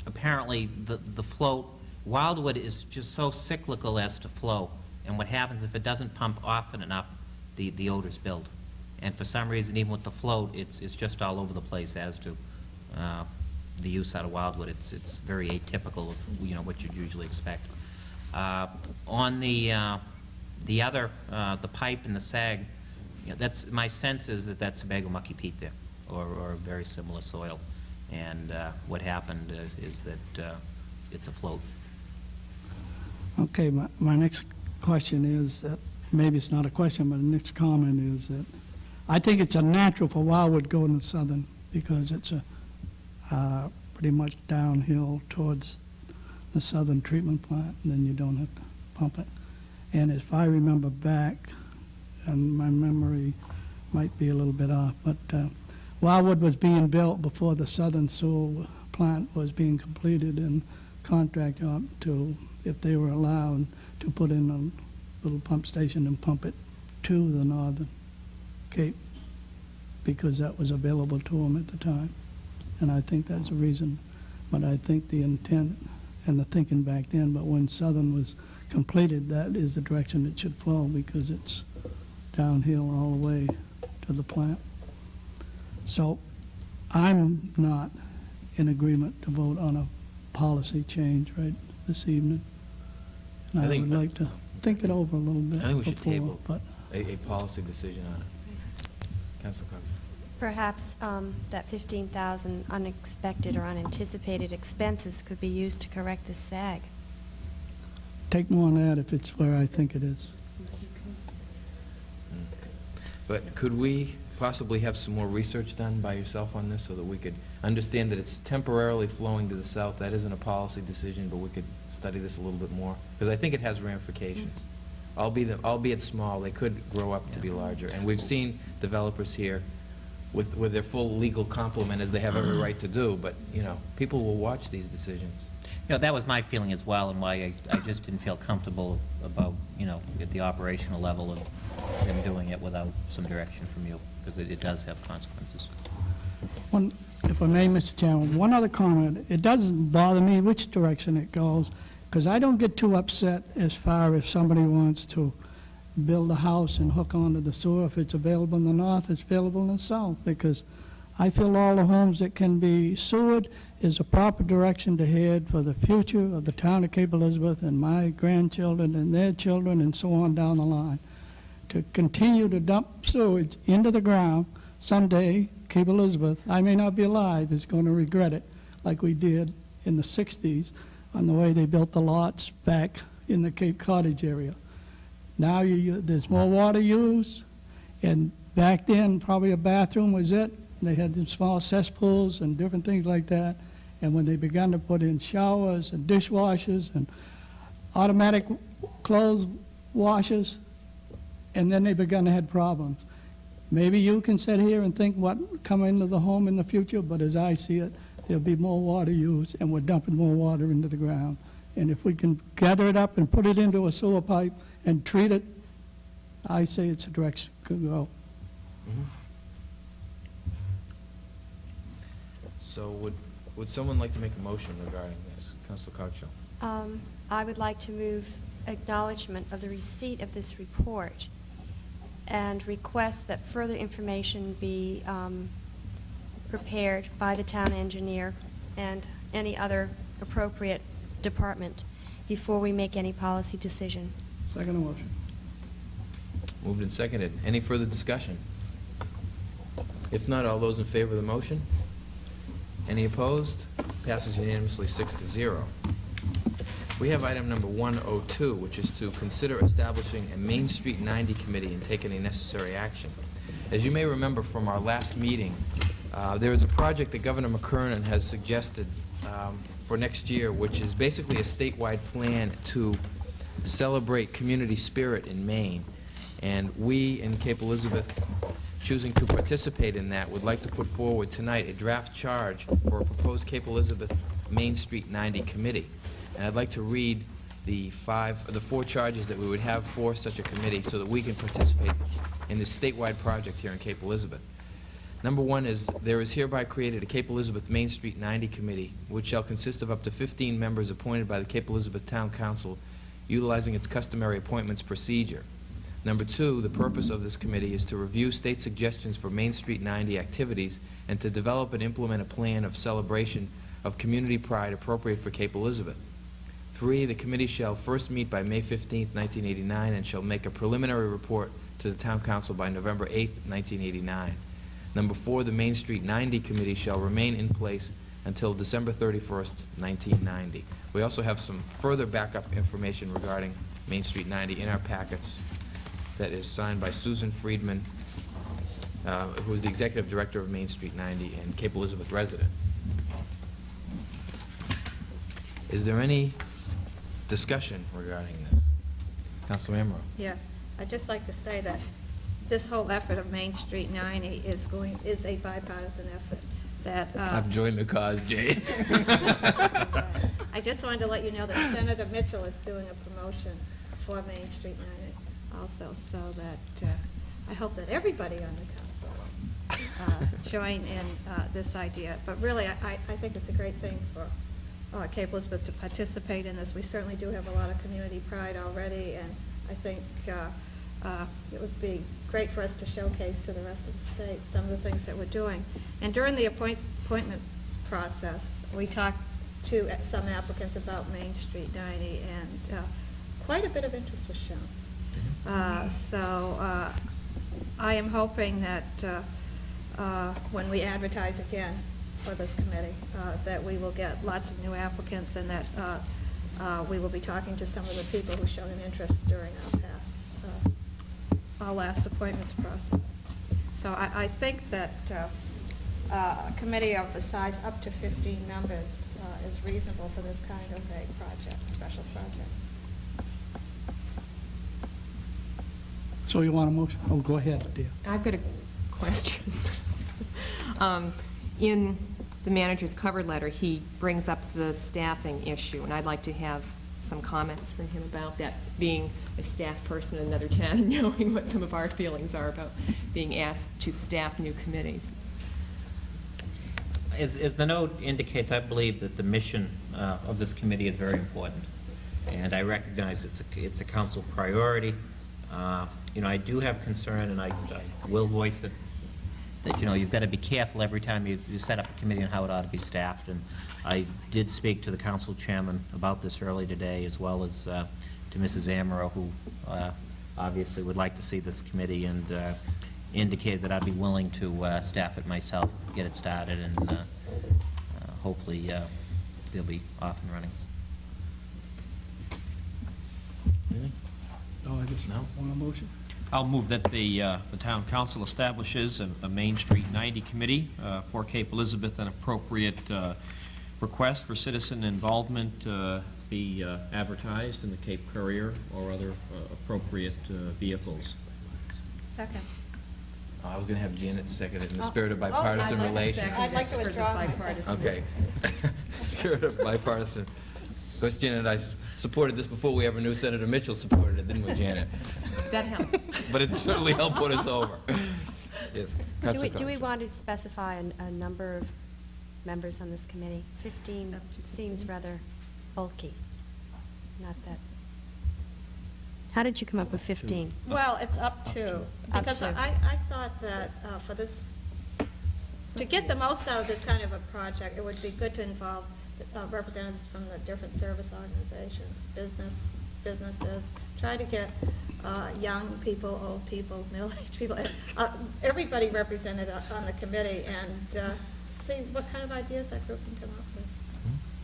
apparently, the float, Wildwood is just so cyclical as to flow, and what happens if it doesn't pump often enough, the odors build. And for some reason, even with the float, it's just all over the place as to the use out of Wildwood. It's very atypical of what you'd usually expect. On the other, the pipe and the sag, that's, my sense is that that's Sebago mucky peat there, or very similar soil. And what happened is that it's a float. Okay, my next question is that, maybe it's not a question, but the next comment is that I think it's a natural for Wildwood going to Southern because it's pretty much downhill towards the Southern treatment plant, and then you don't have to pump it. And if I remember back, and my memory might be a little bit off, but Wildwood was being built before the Southern sewer plant was being completed and contract up to, if they were allowed, to put in a little pump station and pump it to the Northern Cape, because that was available to them at the time. And I think that's the reason. But I think the intent and the thinking back then, but when Southern was completed, that is the direction it should flow, because it's downhill all the way to the plant. So I'm not in agreement to vote on a policy change right this evening. And I I think- would like to think it over a little bit I think we should before, table but a policy decision on it. Councilor Cox? Perhaps that 15,000 unexpected or unanticipated expenses could be used to correct the sag. take more on that if it's where I think it is. But could we possibly have some more research done by yourself on this so that we could understand that it's temporarily flowing to the south? That isn't a policy decision, but we could study this a little bit more? Because I think it has ramifications. Albeit small, they could grow up to be larger. And we've seen developers here with their full legal complement, as they have every right to do, but, you know, people will watch these decisions. You know, that was my feeling as well, and why I just didn't feel comfortable about, you know, at the operational level of them doing it without some direction from you, because it does have consequences. One, if I may, Mr. Chairman, one other comment. It doesn't bother me which direction it goes, because I don't get too upset as far if somebody wants to build a house and hook onto the sewer. If it's available in the north, it's available in the south, because I feel all the homes that can be sewered is a proper direction to head for the future of the town of Cape Elizabeth and my grandchildren and their children and so on down the line. To continue to dump sewage into the ground, someday Cape Elizabeth, I may not be alive, is going to regret it, like we did in the 60s on the way they built the lots back in the Cape Cottage area. Now there's more water used, and back then probably a bathroom was it. They had them small cesspools and different things like that. And when they began to put in showers and dishwashers and automatic clothes washers, and then they began to have problems. Maybe you can sit here and think what come into the home in the future, but as I see it, there'll be more water used, and we're dumping more water into the ground. And if we can gather it up and put it into a sewer pipe and treat it, I say it's a direction to go. So would someone like to make a motion regarding this? Councilor Cogshaw? I would like to move acknowledgement of the receipt of this report and request that further information be prepared by the town engineer and any other appropriate department before we make any policy decision. Second motion. Moved and seconded. Any further discussion? If not, all those in favor of the motion? Any opposed? Passes unanimously 6-0. We have item number 102, which is to consider establishing a Main Street 90 committee and take any necessary action. As you may remember from our last meeting, there is a project that Governor McKernan has suggested for next year, which is basically a statewide plan to celebrate community spirit in Maine. And we in Cape Elizabeth, choosing to participate in that, would like to put forward tonight a draft charge for a proposed Cape Elizabeth Main Street 90 committee. And I'd like to read the four charges that we would have for such a committee so that we can participate in this statewide project here in Cape Elizabeth. Number one is, there is hereby created a Cape Elizabeth Main Street 90 committee, which shall consist of up to 15 members appointed by the Cape Elizabeth Town Council, utilizing its customary appointments procedure. Number two, the purpose of this committee is to review state suggestions for Main Street 90 activities and to develop and implement a plan of celebration of community pride appropriate for Cape Elizabeth. 3, the committee shall first meet by May 15th, 1989, and shall make a preliminary report to the Town Council by November 8th, 1989. Number 4, the Main Street 90 committee shall remain in place until December 31st, 1990. We also have some further backup information regarding Main Street 90 in our packets that is signed by Susan Friedman who is the executive director of Main Street 90 and Cape Elizabeth resident. Is there any discussion regarding this? Councilor Amaro? Yes, I'd just like to say that this whole effort of Main Street 90 is a bipartisan effort. That I've joined the cause, Jay. I just wanted to let you know that Senator Mitchell is doing a promotion for Main Street 90 also, so that I hope that everybody on the council join in this idea. But really, I think it's a great thing for Cape Elizabeth to participate in this. We certainly do have a lot of community pride already, and I think it would be great for us to showcase to the rest of the state some of the things that we're doing. And during the appointment process, we talked to some applicants about Main Street 90, and quite a bit of interest was shown. So I am hoping that when we advertise again for this committee, that we will get lots of new applicants, and that we will be talking to some of the people who showed an interest during our last appointments process. So I think that a committee of the size up to 15 members is reasonable for this kind of a project, special project. So you want a motion? Oh, go ahead, dear. I've got a question. In the manager's cover letter, he brings up the staffing issue, and I'd like to have some comments from him about that, being a staff person in another town and knowing what some of our feelings are about being asked to staff new committees. As the note indicates, I believe that the mission of this committee is very important, and I recognize it's a council priority. I do have concern, and I will voice it, that you've got to be careful every time you set up a committee on how it ought to be staffed. And I did speak to the council chairman about this early today, as well as to Mrs. Amaro, who obviously would like to see this committee, and indicated that I'd be willing to staff it myself, get it started, and hopefully they'll be off and running. Anything? No, I just No? want a motion. I'll move that the town council establishes a Main Street 90 committee for Cape Elizabeth. An appropriate request for citizen involvement be advertised in the Cape Courier or other appropriate vehicles. Second. I was going to have Janet second it in the spirit of bipartisan I'd like to relations. second. I'd like to For the withdraw my bipartisan. Okay. Spirit of bipartisan. Of course, Janet and I supported this before we ever knew Senator Mitchell supported it, didn't we, Janet? That helped. But it certainly helped put us over. Yes. Councilor Do we Concha. want to specify a number of members on this committee? 15 seems rather bulky. Not that. How did you come up with 15? Well, it's up to, Up because to. I thought that for this, to get the most out of this kind of a project, it would be good to involve representatives from the different service organizations, businesses, try to get young people, old people, middle-aged people, everybody represented on the committee, and see what kind of ideas that group can come up with.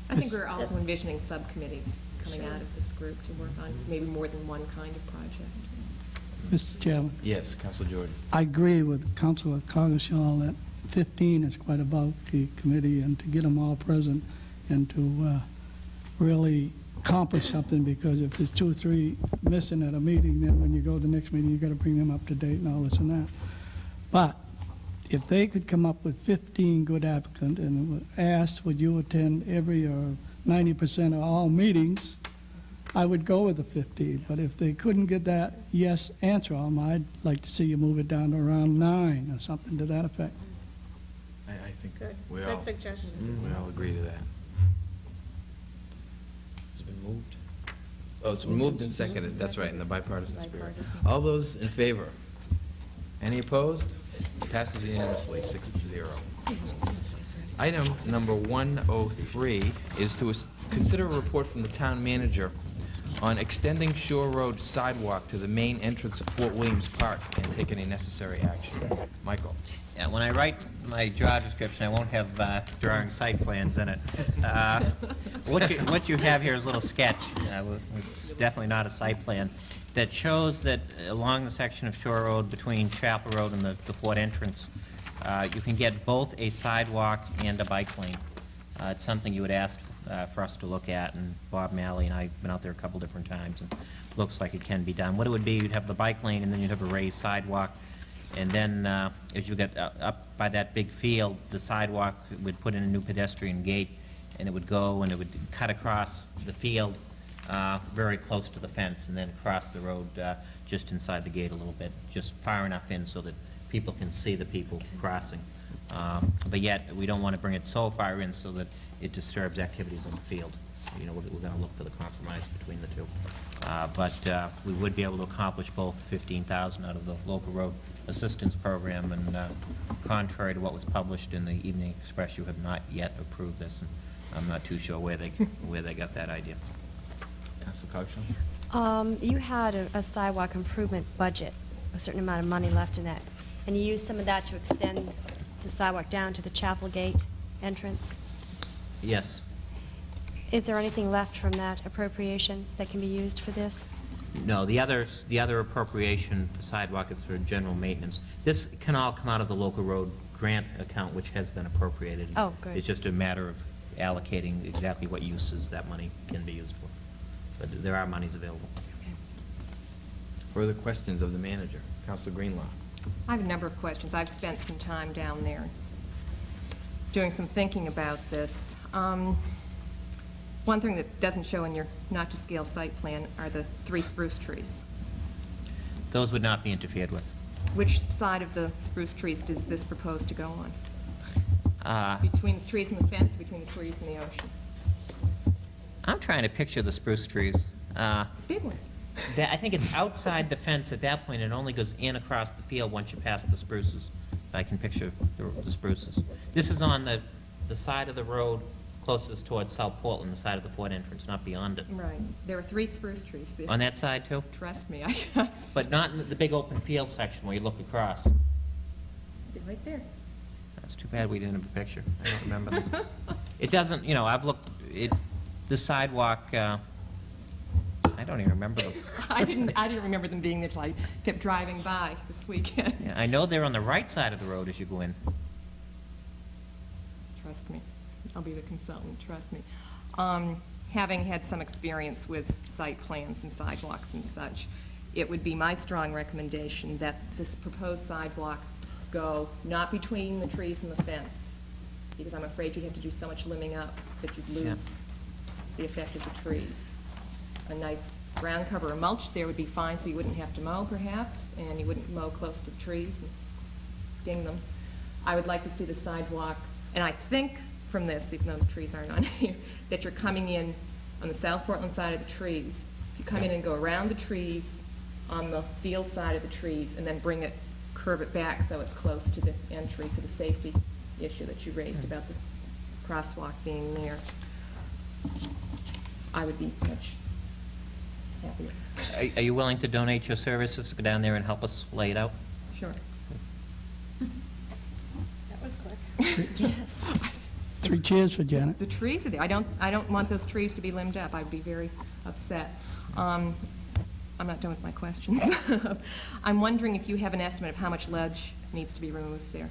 I think we're also That's- envisioning subcommittees coming out of this group to work on maybe more than one kind of project. Mr. Chairman, Yes, Councilor Jordan. I agree with Councilor Coggeshall that 15 is quite a bulky committee, and to get them all present and to really accomplish something, because if there's 2 or 3 missing at a meeting, then when you go to the next meeting, you got to bring them up to date and all this and that. But if they could come up with 15 good applicants and asked, would you attend every or 90% of all meetings, I would go with the 15. But if they couldn't get that yes answer on them, I'd like to see you move it down to around 9 or something to that effect. I think Good, we good all, suggestion. we all agree to that. Has it been moved? Oh, it's been moved and seconded, that's right, in the bipartisan spirit. Bipartisan. All those in favor? Any opposed? Passes unanimously, 6-0. Item number 103 is to consider a report from the town manager on extending Shore Road sidewalk to the main entrance of Fort Williams Park and take any necessary action. Michael? Yeah, when I write my job description, I won't have drawing site plans in it. What you have here is a little sketch. It's definitely not a site plan. that shows that along the section of Shore Road between Chapel Road and the Fort entrance, you can get both a sidewalk and a bike lane. It's something you had asked for us to look at, and Bob Malley and I have been out there a couple different times, and looks like it can be done. What it would be, you'd have the bike lane, and then you'd have a raised sidewalk, and then as you get up by that big field, the sidewalk would put in a new pedestrian gate, and it would go and it would cut across the field very close to the fence, and then cross the road just inside the gate a little bit, just far enough in so that people can see the people crossing. But yet, we don't want to bring it so far in so that it disturbs activities on the field. You know, we're going to look for the compromise between the two. But we would be able to accomplish both 15,000 out of the local road assistance program, and contrary to what was published in the Evening Express, you have not yet approved this, and I'm not too sure where they got that idea. Councilor Coghill? You had a sidewalk improvement budget, a certain amount of money left in that, and you used some of that to extend the sidewalk down to the Chapel Gate entrance. Yes. Is there anything left from that appropriation that can be used for this? No, the other appropriation for sidewalk is for general maintenance. This can all come out of the local road grant account, which has been appropriated. Oh, good. It's just a matter of allocating exactly what uses that money can be used for. But there are monies available. Further questions of the manager? Councilor Greenlaw? I have a number of questions. I've spent some time down there doing some thinking about this. One thing that doesn't show in your not-to-scale site plan are the 3 spruce trees. Those would not be interfered with. Which side of the spruce trees does this propose to go on? Between the trees and the fence, between the trees and the ocean? I'm trying to picture the spruce trees. Big ones. I think it's outside the fence at that point, and it only goes in across the field once you pass the spruces. I can picture the spruces. This is on the side of the road closest towards South Portland, the side of the Fort entrance, not beyond it. Right. There are 3 spruce trees there. On that side, too? Trust me, I guess. But not in the big open field section where you look across. They're right there. That's too bad we didn't have a picture. I don't remember them. It doesn't, you know, I've looked, the sidewalk, I don't even remember them. I didn't remember them being there till I kept driving by this weekend. Yeah, I know they're on the right side of the road as you go in. Trust me. I'll be the consultant, trust me. Having had some experience with site plans and sidewalks and such, it would be my strong recommendation that this proposed sidewalk go not between the trees and the fence, because I'm afraid you'd have to do so much limbing up that you'd lose Yeah. the effect of the trees. A nice ground cover or mulch there would be fine, so you wouldn't have to mow perhaps, and you wouldn't mow close to the trees and ding them. I would like to see the sidewalk, and I think from this, even though the trees aren't on here, that you're coming in on the South Portland side of the trees. You come in and go around the trees on the field side of the trees, and then curve it back so it's close to the entry for the safety issue that you raised about the crosswalk being there. I would be much happier. Are you willing to donate your services to go down there and help us lay it out? Sure. That was quick. Yes. 3 cheers for Janet. The trees are there. I don't want those trees to be limbed up. I'd be very upset. I'm not done with my questions. I'm wondering if you have an estimate of how much ledge needs to be removed there.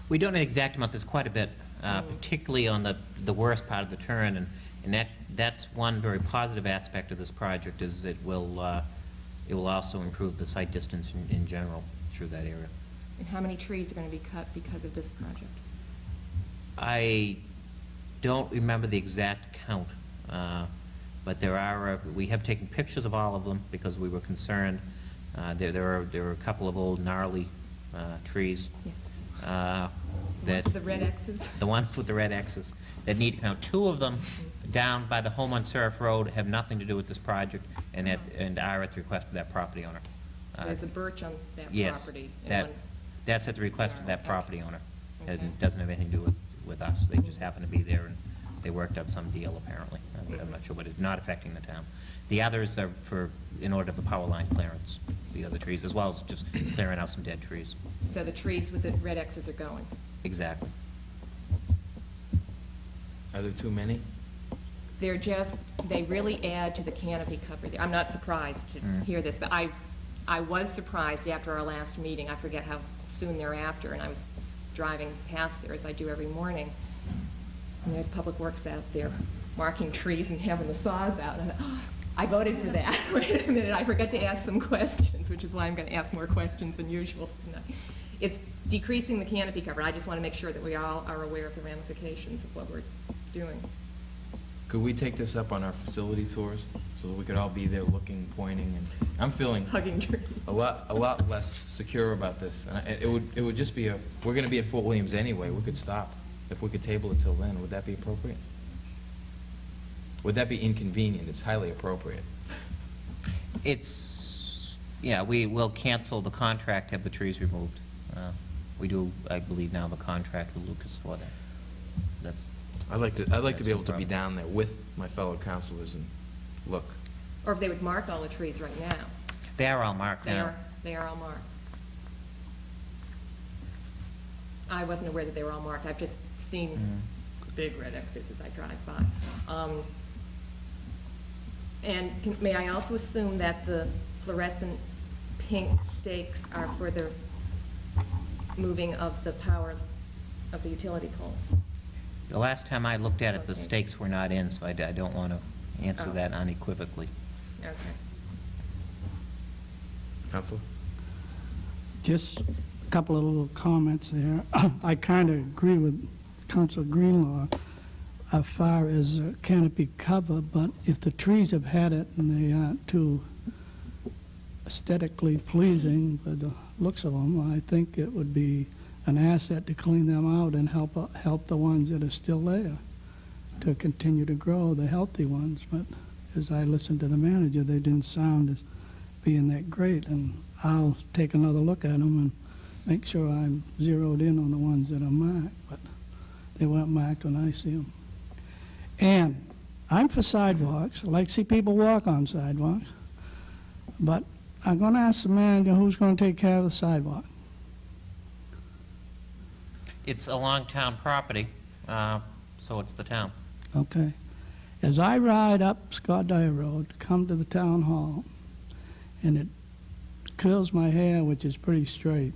We don't know the exact amount. There's quite a bit, particularly on the worst part of the turn, and that's one very positive aspect of this project, is it will also improve the sight distance in general through that area. And how many trees are going to be cut because of this project? I don't remember the exact count, but we have taken pictures of all of them because we were concerned. There are a couple of old gnarly trees. Yes. That The red X's? The ones with the red X's that need to come. 2 of them down by the Home on Surf Road have nothing to do with this project and are at the request of that property owner. There's a birch on that Yes, property. and one- that's at the request of that Okay. property owner. Okay. It doesn't have anything to do with us. They just happen to be there, and they worked out some deal, apparently. I'm not sure, but it's not affecting the town. The others are in order of the power line clearance, the other trees, as well as just clearing out some dead trees. So the trees with the red X's are going. Exactly. Are there too many? they really add to the canopy cover there. I'm not surprised to hear this, but I was surprised after our last meeting, I forget how soon thereafter, and I was driving past there as I do every morning, and there's Public Works out there marking trees and having the saws out, and I thought, oh, I voted for that. Wait a minute, I forgot to ask some questions, which is why I'm going to ask more questions than usual tonight. It's decreasing the canopy cover. I just want to make sure that we all are aware of the ramifications of what we're doing. Could we take this up on our facility tours so that we could all be there looking, pointing, and I'm feeling Hugging trees. a lot less secure about this. And it would just be we're going to be at Fort Williams anyway. We could stop if we could table it till then. Would that be appropriate? Would that be inconvenient? It's highly appropriate. Yeah, we will cancel the contract, have the trees removed. We do, I believe, now have a contract with Lucas for that. I'd like to That's be able no to be problem. down there with my fellow councilors and look. Or if they would mark all the trees right now. They are all marked now. They are all marked. I wasn't aware that they were all marked. I've just seen big red X's as I drive by. And may I also assume that the fluorescent pink stakes are for the moving of the power of the utility poles? The last time I looked at it, the Okay. stakes were not in, so I don't want to answer Oh. that unequivocally. Okay. Counselor? Just a couple of little comments there. I kind of agree with Councilor Greenlaw as far as canopy cover, but if the trees have had it and they aren't too aesthetically pleasing with the looks of them, I think it would be an asset to clean them out and help the ones that are still there to continue to grow, the healthy ones. But as I listened to the manager, they didn't sound as being that great, and I'll take another look at them and make sure I'm zeroed in on the ones that are marked, but they weren't marked when I see them. And I'm for sidewalks. I like to see people walk on sidewalks, but I'm going to ask the manager who's going to take care of the sidewalk. It's along town property, so it's the town. Okay. As I ride up Scott Dyer Road to come to the town hall, and it curls my hair, which is pretty straight,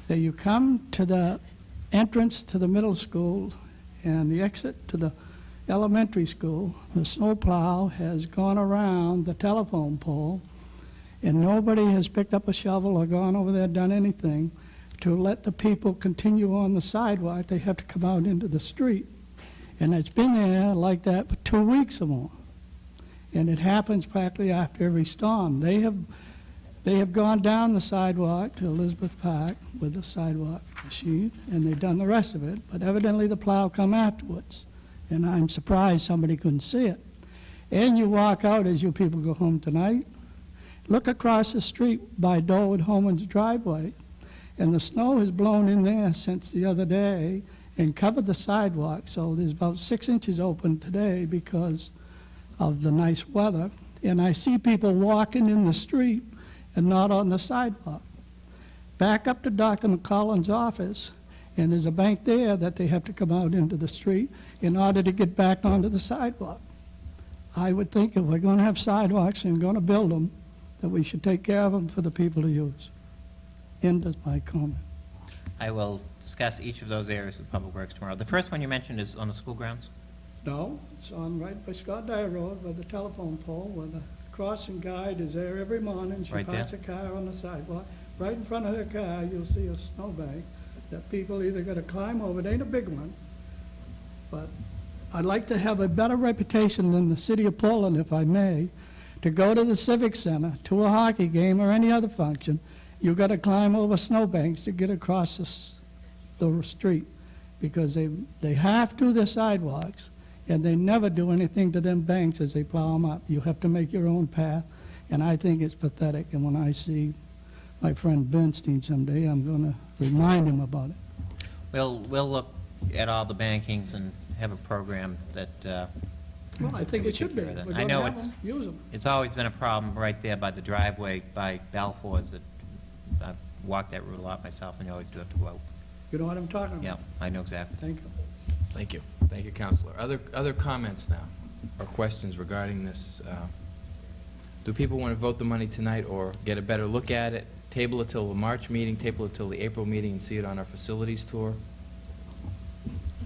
that you come to the entrance to the middle school and the exit to the elementary school, the snowplow has gone around the telephone pole, and nobody has picked up a shovel or gone over there, done anything to let the people continue on the sidewalk. They have to come out into the street. And it's been there like that for 2 weeks or more. And it happens practically after every storm. They have gone down the sidewalk to Elizabeth Park with the sidewalk machine, and they've done the rest of it, but evidently the plow come afterwards. And I'm surprised somebody couldn't see it. And you walk out as you people go home tonight, look across the street by Dolwood Homan's driveway, and the snow has blown in there since the other day and covered the sidewalk, so there's about 6 inches open today because of the nice weather. And I see people walking in the street and not on the sidewalk. Back up to Dr. McCollin's office, and there's a bank there that they have to come out into the street in order to get back onto the sidewalk. I would think if we're going to have sidewalks and going to build them, that we should take care of them for the people to use. End of my comment. I will discuss each of those areas with Public Works tomorrow. The first one you mentioned is on the school grounds? No, it's on right by Scott Dyer Road by the telephone pole where the crossing guide is there every morning. She Right there? parks a car on the sidewalk. Right in front of her car, you'll see a snowbank that people either got to climb over. It ain't a big one, but I'd like to have a better reputation than the city of Portland, if I may, to go to the Civic Center, to a hockey game or any other function. You've got to climb over snowbanks to get across the street because they half do their sidewalks and they never do anything to them banks as they plow them up. You have to make your own path, and I think it's pathetic. And when I see my friend Bernstein someday, I'm going to remind him about it. We'll look at all the bankings and have a program that, Well, I think we it should be. take care of If that. we're I going to know have it's- them, use them. it's always been a problem right there by the driveway by Balfour's that I've walked that route a lot myself, and you always do have to go out. You know what I'm talking about? Yeah, I know exactly. Thank you. Thank you. Thank you, Counselor. Other comments now? or questions regarding this, do people want to vote the money tonight or get a better look at it, table it till the March meeting, table it till the April meeting, and see it on our facilities tour?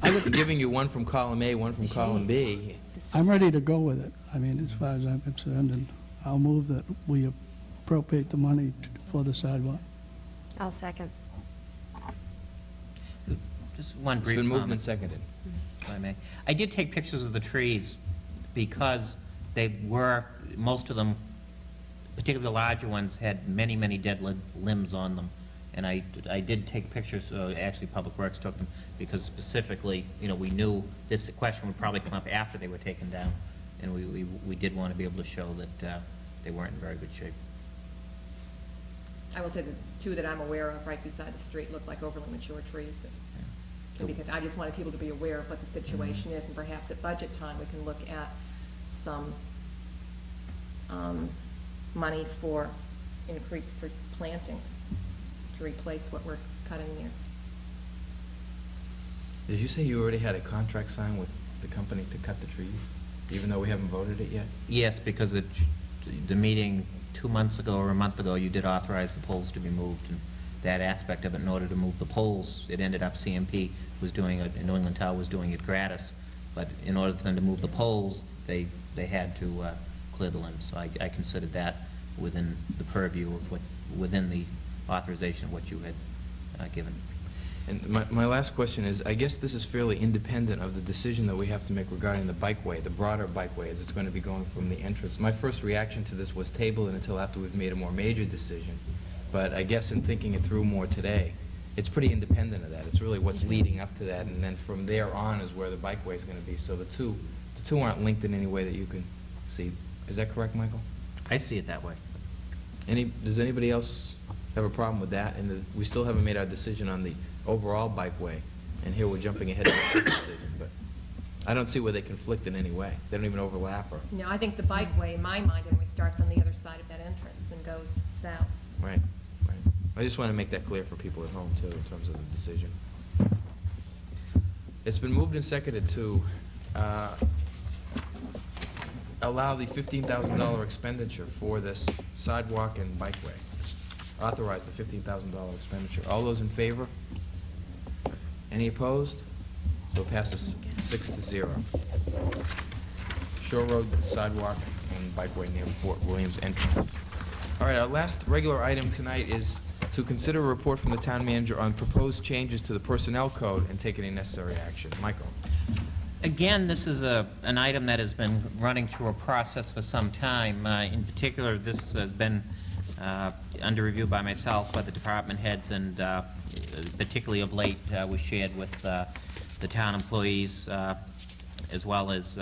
I'm giving you one from column A, one from column B. I'm ready to go with it. I mean, as far as I'm concerned, and I'll move that we appropriate the money for the sidewalk. I'll second. Just one It's brief been moved and comment, seconded. if I may. I did take pictures of the trees because they were, most of them, particularly the larger ones, had many, many dead limbs on them. And I did take pictures, actually Public Works took them, because specifically, you know, we knew this question would probably come up after they were taken down. And we did want to be able to show that they weren't in very good shape. I will say the two that I'm aware of right beside the street look like overly mature trees. And because I just wanted people to be aware of what the situation is, and perhaps at budget time, we can look at some money for plantings to replace what we're cutting there. Did you say you already had a contract signed with the company to cut the trees, even though we haven't voted it yet? Yes, because the meeting 2 months ago or a month ago, you did authorize the poles to be moved, and that aspect of it, in order to move the poles, it ended up CMP was doing it, and New England Tower was doing it gratis, but in order for them to move the poles, they had to clear the limbs. So I considered that within the purview of what, within the authorization of what you had given. And my last question is, I guess this is fairly independent of the decision that we have to make regarding the bikeway, the broader bikeway, as it's going to be going from the entrance. My first reaction to this was table it until after we've made a more major decision. But I guess in thinking it through more today, it's pretty independent of that. It's really what's leading up to that, and then from there on is where the bikeway is going to be. So the two aren't linked in any way that you can see. Is that correct, Michael? I see it that way. Does anybody else have a problem with that? And we still haven't made our decision on the overall bikeway, and here we're jumping ahead to the decision. But I don't see where they conflict in any way. They don't even overlap or... No, I think the bikeway, in my mind, anyway, starts on the other side of that entrance and goes south. Right, right. I just want to make that clear for people at home, too, in terms of the decision. It's been moved and seconded to allow the $15,000 expenditure for this sidewalk and bikeway. Authorize the $15,000 expenditure. All those in favor? Any opposed? So it passes 6-0. Shore Road sidewalk and bikeway near Fort Williams entrance. All right, our last regular item tonight is to consider a report from the town manager on proposed changes to the personnel code and take any necessary action. Michael? Again, this is an item that has been running through a process for some time. In particular, this has been under review by myself, by the department heads, and particularly of late was shared with the town employees, as well as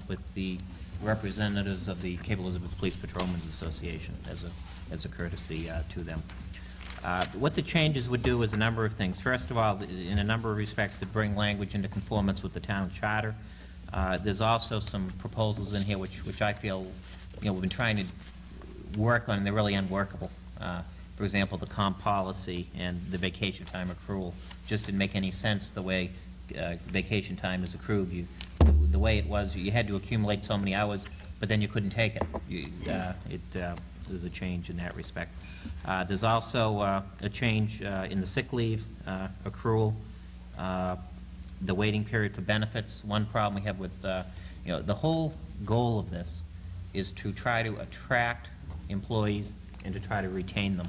with the representatives of the Cape Elizabeth Police Patrolmen's Association as a courtesy to them. What the changes would do is a number of things. First of all, in a number of respects, to bring language into conformance with the town charter. There's also some proposals in here which I feel, we've been trying to work on, and they're really unworkable. For example, the comp policy and the vacation time accrual just didn't make any sense the way vacation time is accrued. The way it was, you had to accumulate so many hours, but then you couldn't take it. There's a change in that respect. There's also a change in the sick leave accrual, the waiting period for benefits. One problem we have with, the whole goal of this is to try to attract employees and to try to retain them.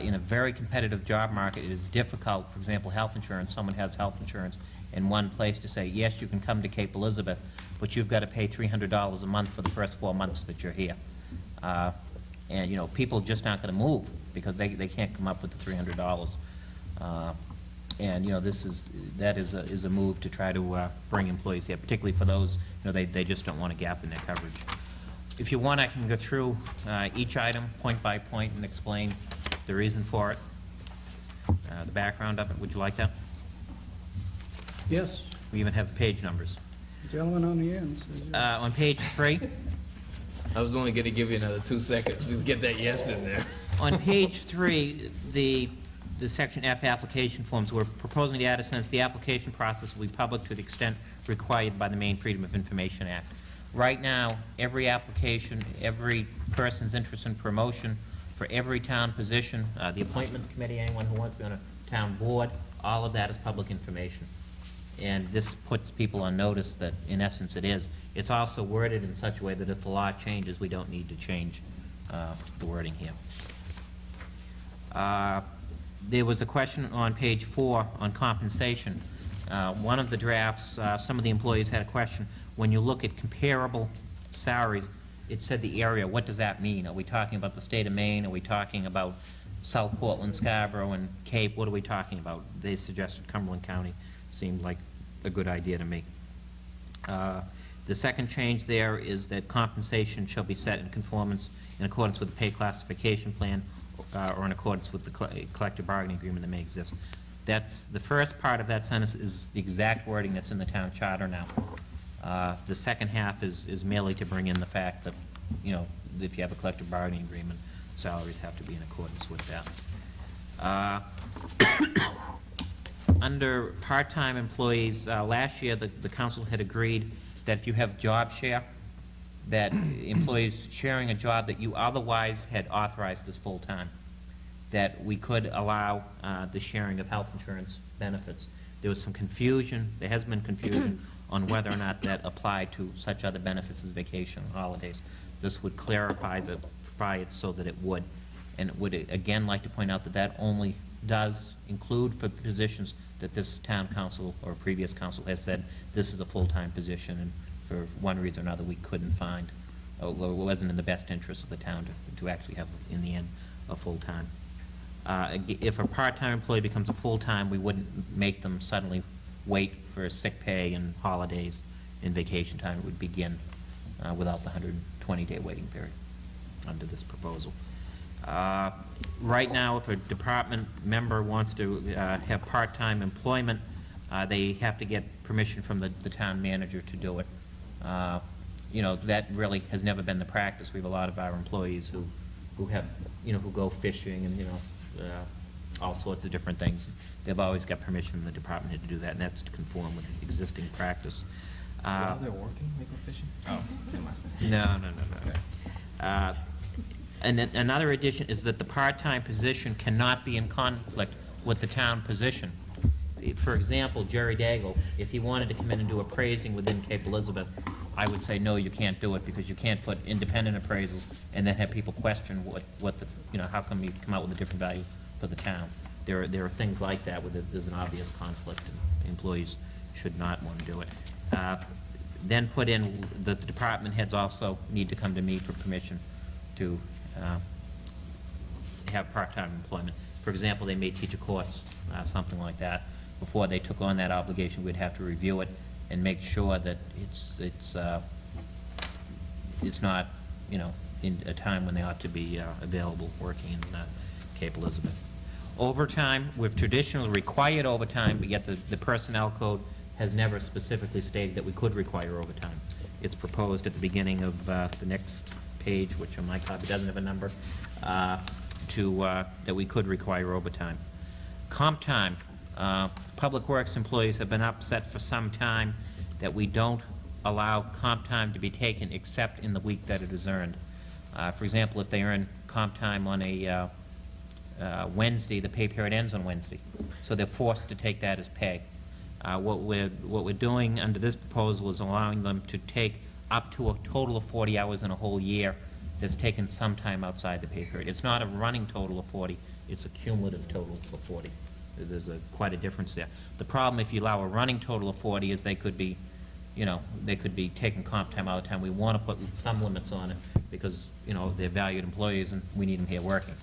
In a very competitive job market, it is difficult, for example, health insurance, someone has health insurance in one place, to say, yes, you can come to Cape Elizabeth, but you've got to pay $300 a month for the first 4 months that you're here. And, people just aren't going to move because they can't come up with the $300. And, that is a move to try to bring employees here, particularly for those, they just don't want a gap in their coverage. If you want, I can go through each item point by point and explain the reason for it, the background of it. Would you like that? Yes, We even have page numbers. gentleman on the end says yes. On page 3, I was only going to give you another 2 seconds. We'd get that yes in there. on page 3, the section F, application forms, we're proposing to add a sentence, the application process will be public to the extent required by the Maine Freedom of Information Act. Right now, every application, every person's interest in promotion for every town position, the appointments committee, anyone who wants to be on a town board, all of that is public information. And this puts people on notice that, in essence, it is. It's also worded in such a way that if the law changes, we don't need to change the wording here. There was a question on page 4 on compensation. One of the drafts, some of the employees had a question. When you look at comparable salaries, it said the area. What does that mean? Are we talking about the state of Maine? Are we talking about South Portland, Scarborough, and Cape? What are we talking about? They suggested Cumberland County. Seemed like a good idea to me. The second change there is that compensation shall be set in conformance in accordance with the pay classification plan or in accordance with the collective bargaining agreement that may exist. That's, the first part of that sentence is the exact wording that's in the town charter now. The second half is merely to bring in the fact that, you know, if you have a collective bargaining agreement, salaries have to be in accordance with that. Under part-time employees, last year, the council had agreed that if you have job share, that employees sharing a job that you otherwise had authorized as full-time, that we could allow the sharing of health insurance benefits. There was some confusion, there has been confusion on whether or not that applied to such other benefits as vacation and holidays. This would clarify it so that it would. And would again like to point out that that only does include for positions that this town council or previous council has said this is a full-time position, and for one reason or another we couldn't find, or it wasn't in the best interest of the town to actually have, in the end, a full-time. If a part-time employee becomes a full-time, we wouldn't make them suddenly wait for sick pay and holidays and vacation time. It would begin without the 120-day waiting period under this proposal. Right now, if a department member wants to have part-time employment, they have to get permission from the town manager to do it. You know, that really has never been the practice. We have a lot of our employees who have, you know, who go fishing and, you know, all sorts of different things. They've always got permission from the department head to do that, and that's to conform with existing practice. While they're working, they go fishing? Oh, never mind. No. And then another addition is that the part-time position cannot be in conflict with the town position. For example, Jerry Daigle, if he wanted to come in and do appraising within Cape Elizabeth, I would say, no, you can't do it, because you can't put independent appraisals and then have people question what the, you know, how come you come out with a different value for the town. There are things like that where there's an obvious conflict, and employees should not want to do it. Then put in that the department heads also need to come to me for permission to have part-time employment. For example, they may teach a course, something like that. Before they took on that obligation, we'd have to review it and make sure that it's not, you know, in a time when they ought to be available working in Cape Elizabeth. Overtime, we've traditionally required overtime, but yet the personnel code has never specifically stated that we could require overtime. It's proposed at the beginning of the next page, which on my copy doesn't have a number, that we could require overtime. Comp time. Public Works employees have been upset for some time that we don't allow comp time to be taken except in the week that it is earned. For example, if they earn comp time on a Wednesday, the pay period ends on Wednesday, so they're forced to take that as pay. What we're doing under this proposal is allowing them to take up to a total of 40 hours in a whole year that's taken some time outside the pay period. It's not a running total of 40, it's a cumulative total of 40. There's quite a difference there. The problem, if you allow a running total of 40, is they could be, you know, they could be taking comp time all the time. We want to put some limits on it because, you know, they're valued employees and we need them here working.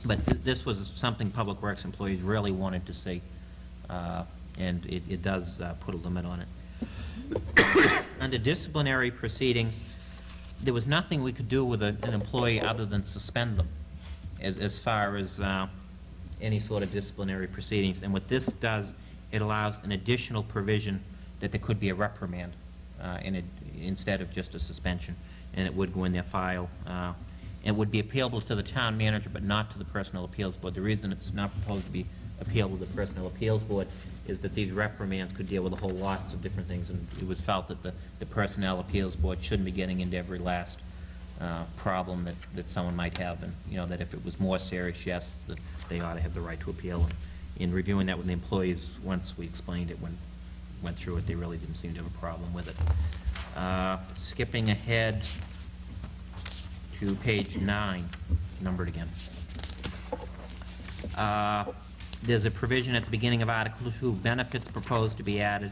But this was something Public Works employees really wanted to see, and it does put a limit on it. Under disciplinary proceedings, there was nothing we could do with an employee other than suspend them as far as any sort of disciplinary proceedings. And what this does, it allows an additional provision that there could be a reprimand instead of just a suspension, and it would go in their file. It would be appealable to the town manager, but not to the Personnel Appeals Board. The reason it's not proposed to be appealable to the Personnel Appeals Board is that these reprimands could deal with a whole lots of different things, and it was felt that the Personnel Appeals Board shouldn't be getting into every last problem that someone might have, and, you know, that if it was more serious, yes, that they ought to have the right to appeal. And in reviewing that with the employees, once we explained it, went through it, they really didn't seem to have a problem with it. Skipping ahead to page 9, numbered again. There's a provision at the beginning of Article 2, benefits proposed to be added,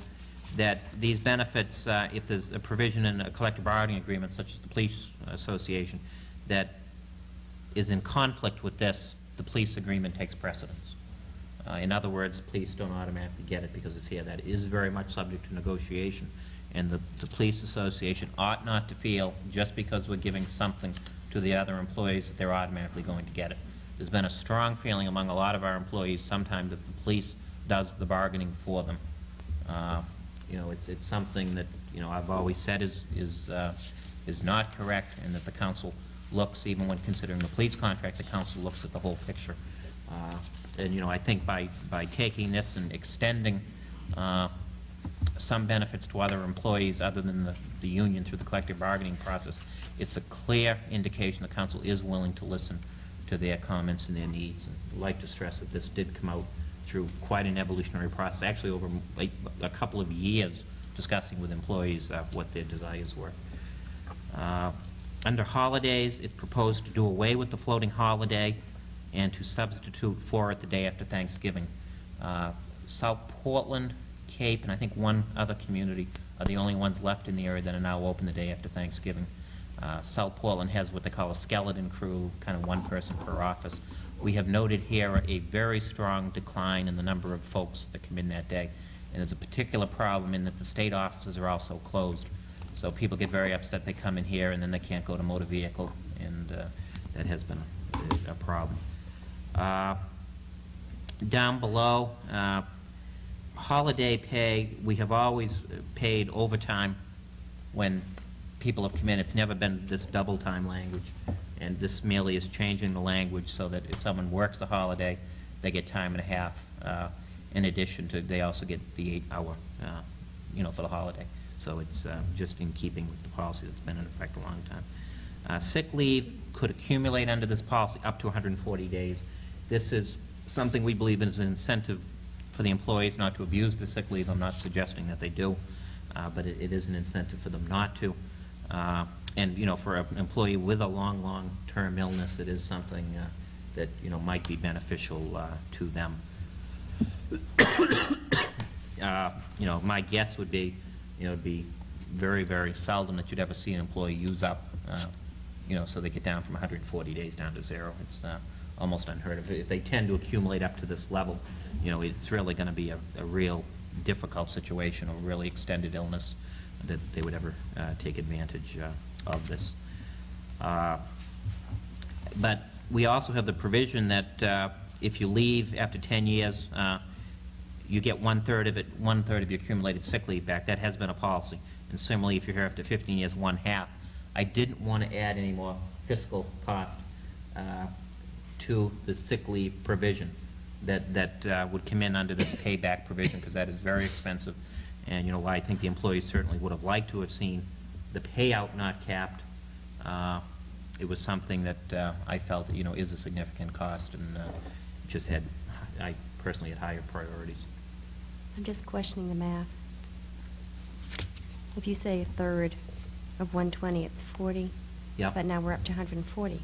that these benefits, if there's a provision in a collective bargaining agreement, such as the police association, that is in conflict with this, the police agreement takes precedence. In other words, police don't automatically get it because it's here. That is very much subject to negotiation, and the police association ought not to feel, just because we're giving something to the other employees, that they're automatically going to get it. There's been a strong feeling among a lot of our employees sometimes that the police does the bargaining for them. You know, it's something that, you know, I've always said is not correct, and that the council looks, even when considering the police contract, the council looks at the whole picture. And, you know, I think by taking this and extending some benefits to other employees other than the union through the collective bargaining process, it's a clear indication the council is willing to listen to their comments and their needs. And I'd like to stress that this did come out through quite an evolutionary process, actually over like a couple of years, discussing with employees what their desires were. Under holidays, it proposed to do away with the floating holiday and to substitute for it the day after Thanksgiving. South Portland, Cape, and I think one other community are the only ones left in the area that are now open the day after Thanksgiving. South Portland has what they call a skeleton crew, kind of one person per office. We have noted here a very strong decline in the number of folks that come in that day. And there's a particular problem in that the state offices are also closed. So people get very upset, they come in here and then they can't go to motor vehicle, and that has been a problem. Down below, holiday pay, we have always paid overtime when people have come in. It's never been this double time language, and this merely is changing the language so that if someone works a holiday, they get time and a half. In addition to, they also get the 8-hour, you know, for the holiday. So it's just in keeping with the policy that's been in effect a long time. Sick leave could accumulate under this policy up to 140 days. This is something we believe is an incentive for the employees not to abuse the sick leave. I'm not suggesting that they do, but it is an incentive for them not to. And, you know, for an employee with a long-term illness, it is something that, you know, might be beneficial to them. You know, my guess would be, you know, it'd be very, very seldom that you'd ever see an employee use up, you know, so they get down from 140 days down to 0. It's almost unheard of. If they tend to accumulate up to this level, you know, it's really going to be a real difficult situation, or really extended illness, that they would ever take advantage of this. But we also have the provision that if you leave after 10 years, you get 1/3 of it, 1/3 of your accumulated sick leave back. That has been a policy. And similarly, if you're here after 15 years, 1/2. I didn't want to add any more fiscal cost to the sick leave provision that would come in under this payback provision, because that is very expensive. And, you know, I think the employees certainly would have liked to have seen the payout not capped. It was something that I felt, you know, is a significant cost, and just had, I personally had higher priorities. I'm just questioning the math. If you say 1/3 of 120, it's 40. Yeah. But now we're up to 140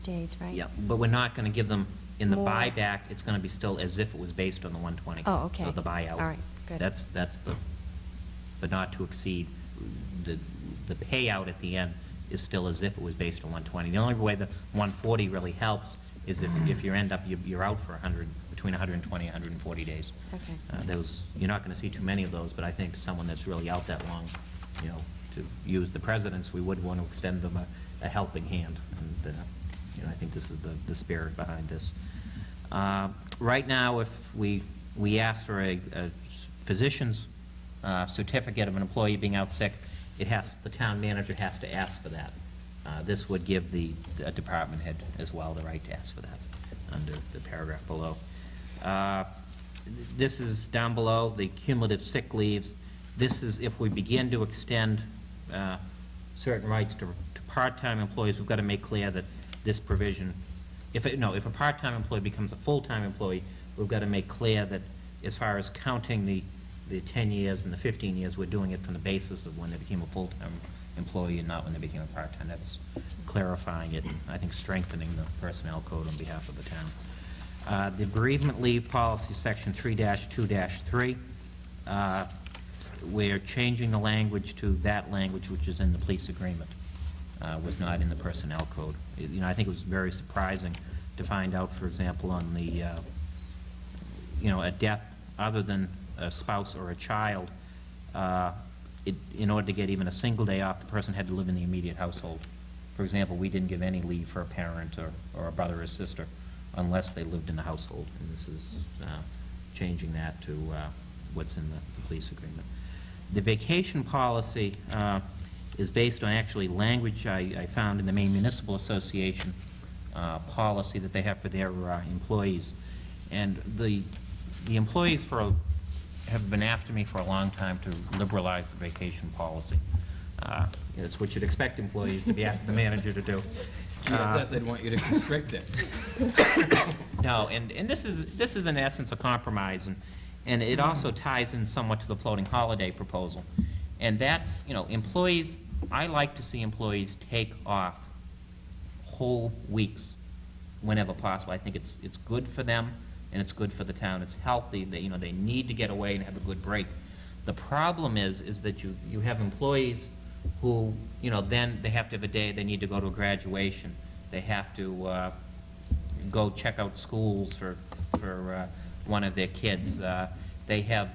days, right? Yeah, but we're not going to give them, in the More. buyback, it's going to be still as if it was based on the 120. Oh, okay. Of the buyout. All right, good. That's the, but not to exceed. The payout at the end is still as if it was based on 120. The only way the 140 really helps is if you end up, you're out for between 120 and 140 days. Okay. You're not going to see too many of those, but I think someone that's really out that long, you know, to use the presidents, we would want to extend them a helping hand. And, you know, I think this is the spirit behind this. Right now, if we ask for a physician's certificate of an employee being out sick, the town manager has to ask for that. This would give the department head as well the right to ask for that under the paragraph below. This is down below, the cumulative sick leaves. This is if we begin to extend certain rights to part-time employees, we've got to make clear that this provision, if a part-time employee becomes a full-time employee, we've got to make clear that as far as counting the 10 years and the 15 years, we're doing it from the basis of when they became a full-time employee and not when they became a part-time. That's clarifying it, and I think strengthening the personnel code on behalf of the town. The bereavement leave policy, section 3-2-3, we're changing the language to that language which is in the police agreement, was not in the personnel code. I think it was very surprising to find out, for example, on the, a death other than a spouse or a child, in order to get even a single day off, the person had to live in the immediate household. For example, we didn't give any leave for a parent or a brother or sister unless they lived in the household, and this is changing that to what's in the police agreement. The vacation policy is based on actually language I found in the Maine Municipal Association policy that they have for their employees. And the employees have been after me for a long time to liberalize the vacation policy. It's what you'd expect employees to be after the manager to do. Gee, I thought they'd want you to constrict it. No, and this is in essence a compromise, and it also ties in somewhat to the floating holiday proposal. And that's, employees, I like to see employees take off whole weeks whenever possible. I think it's good for them, and it's good for the town. It's healthy. They need to get away and have a good break. The problem is that you have employees who, then they have to have a day, they need to go to a graduation. They have to go check out schools for one of their kids. They have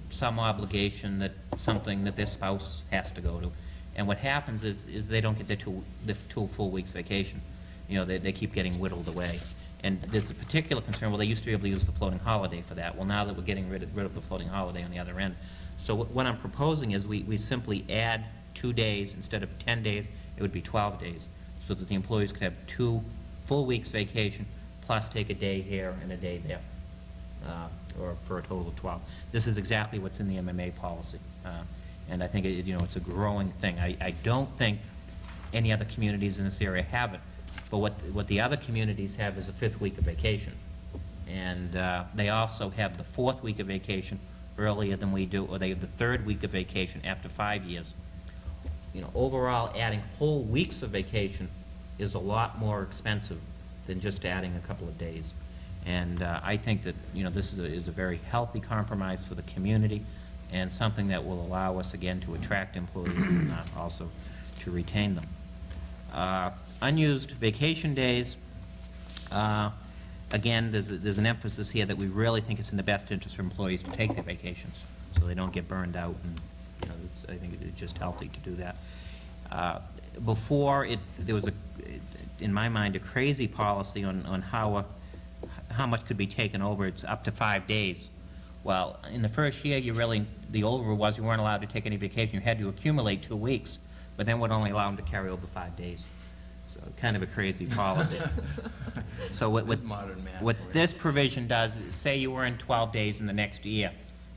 some obligation something that their spouse has to go to. And what happens is they don't get their two full weeks vacation. They keep getting whittled away. And there's a particular concern, well, they used to be able to use the floating holiday for that. Well, now that we're getting rid of the floating holiday on the other end. So what I'm proposing is we simply add 2 days. Instead of 10 days, it would be 12 days, so that the employees could have 2 full weeks vacation, plus take a day here and a day there, or for a total of 12. This is exactly what's in the MMA policy. And I think it's a growing thing. I don't think any other communities in this area have it, but what the other communities have is a 5th week of vacation. And they also have the 4th week of vacation earlier than we do, or they have the 3rd week of vacation after 5 years. Overall, adding whole weeks of vacation is a lot more expensive than just adding a couple of days. And I think that, this is a very healthy compromise for the community, and something that will allow us, again, to attract employees and also to retain them. Unused vacation days, again, there's an emphasis here that we really think it's in the best interest for employees to take their vacations, so they don't get burned out, and I think it's just healthy to do that. Before, there was, in my mind, a crazy policy on how much could be taken over. It's up to 5 days. Well, in the first year, the old rule was you weren't allowed to take any vacation. You had to accumulate 2 weeks, but then would only allow them to carry over 5 days. So kind of a crazy policy. So That's modern math what for you. this provision does is, say you were in 12 days in the next year,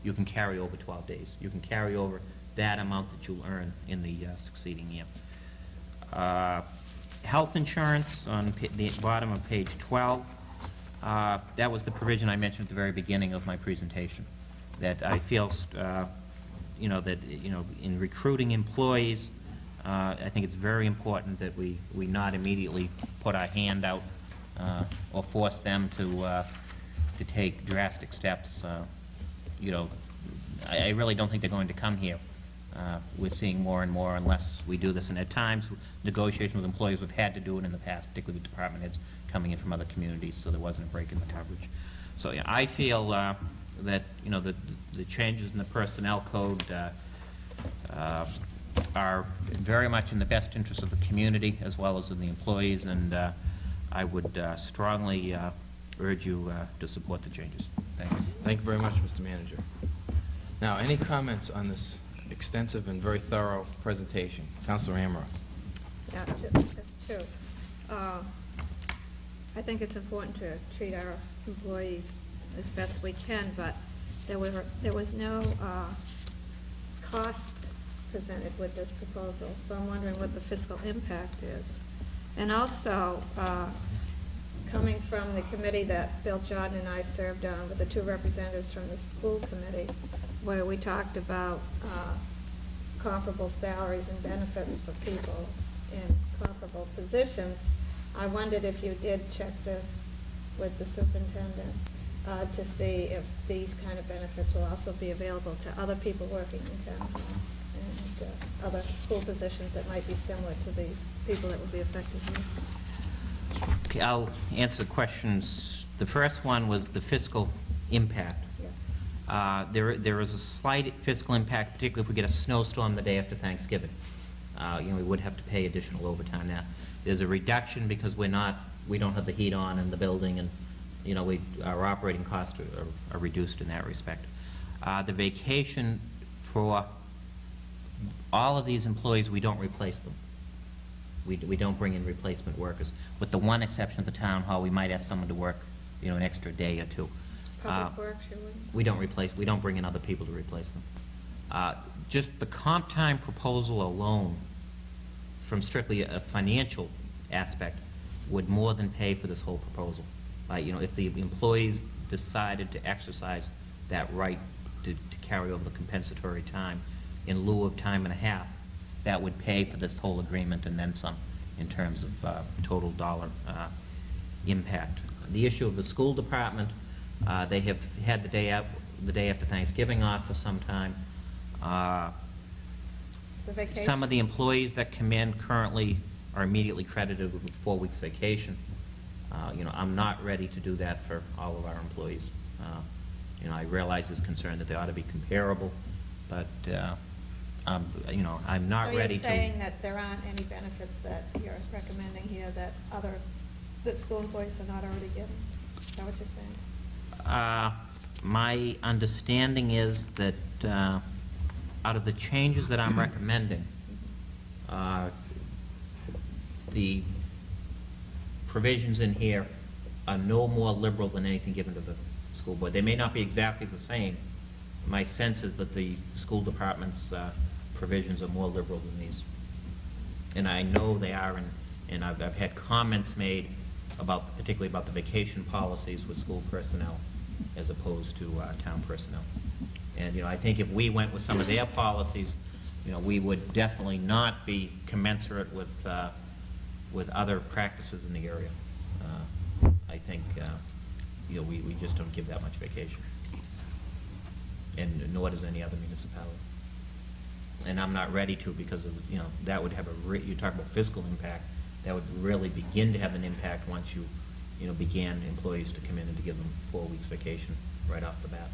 you can carry over 12 days. You can carry over that amount that you'll earn in the succeeding year. Health insurance on the bottom of page 12. That was the provision I mentioned at the very beginning of my presentation, that I feel, in recruiting employees, I think it's very important that we not immediately put our hand out or force them to take drastic steps. I really don't think they're going to come here. We're seeing more and more unless we do this. And at times, negotiations with employees, we've had to do it in the past, particularly with department heads coming in from other communities, so there wasn't a break in the coverage. So yeah, I feel that the changes in the personnel code are very much in the best interest of the community as well as in the employees, and I would strongly urge you to support the changes. Thank you. Thank you very much, Mr. Manager. Now, any comments on this extensive and very thorough presentation? Councilor Amaro. Yeah, just 2. I think it's important to treat our employees as best we can, but there was no cost presented with this proposal, so I'm wondering what the fiscal impact is. And also, coming from the committee that Bill Jordan and I served on with the two representatives from the school committee, where we talked about comparable salaries and benefits for people in comparable positions, I wondered if you did check this with the superintendent to see if these kind of benefits will also be available to other people working in town and other school positions that might be similar to these people that would be affected here. Okay, I'll answer the questions. The first one was the fiscal impact. Yeah. There is a slight fiscal impact, particularly if we get a snowstorm the day after Thanksgiving. We would have to pay additional overtime now. There's a reduction because we don't have the heat on in the building, and our operating costs are reduced in that respect. The vacation for all of these employees, we don't replace them. We don't bring in replacement workers. With the one exception of the town hall, we might ask someone to work, an extra day or two. Public Works, you wouldn't? We don't bring in other people to replace them. Just the comp time proposal alone, from strictly a financial aspect, would more than pay for this whole proposal. If the employees decided to exercise that right to carry over the compensatory time in lieu of time and a half, that would pay for this whole agreement and then some in terms of total dollar impact. The issue of the school department, they have had the day after Thanksgiving off for some time. The vacation? Some of the employees that come in currently are immediately credited with 4 weeks vacation. I'm not ready to do that for all of our employees. I realize this concern that they ought to be comparable, but I'm not ready to. So you're saying that there aren't any benefits that you're recommending here that school employees are not already getting? Is that what you're saying? My understanding is that out of the changes that I'm recommending, the provisions in here are no more liberal than anything given to the school board. They may not be exactly the same. My sense is that the school department's provisions are more liberal than these. And I know they are, and I've had comments made particularly about the vacation policies with school personnel as opposed to town personnel. And, I think if we went with some of their policies, we would definitely not be commensurate with other practices in the area. I think, we just don't give that much vacation. And nor does any other municipality. And I'm not ready to, because of, that would have you talk about fiscal impact, that would really begin to have an impact once you, began employees to come in and to give them 4 weeks vacation right off the bat.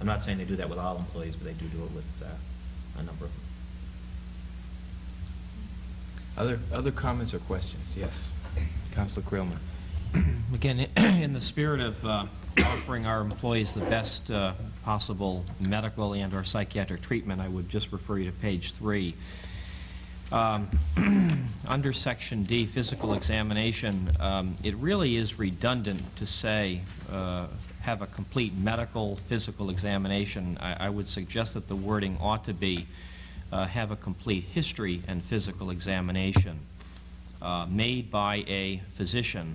I'm not saying they do that with all employees, but they do it with a number of them. Other comments or questions? Yes. Councilor Creelman. Again, in the spirit of offering our employees the best possible medical and or psychiatric treatment, I would just refer you to page 3. Under Section D, physical examination, it really is redundant to say have a complete medical physical examination. I would suggest that the wording ought to be have a complete history and physical examination made by a physician.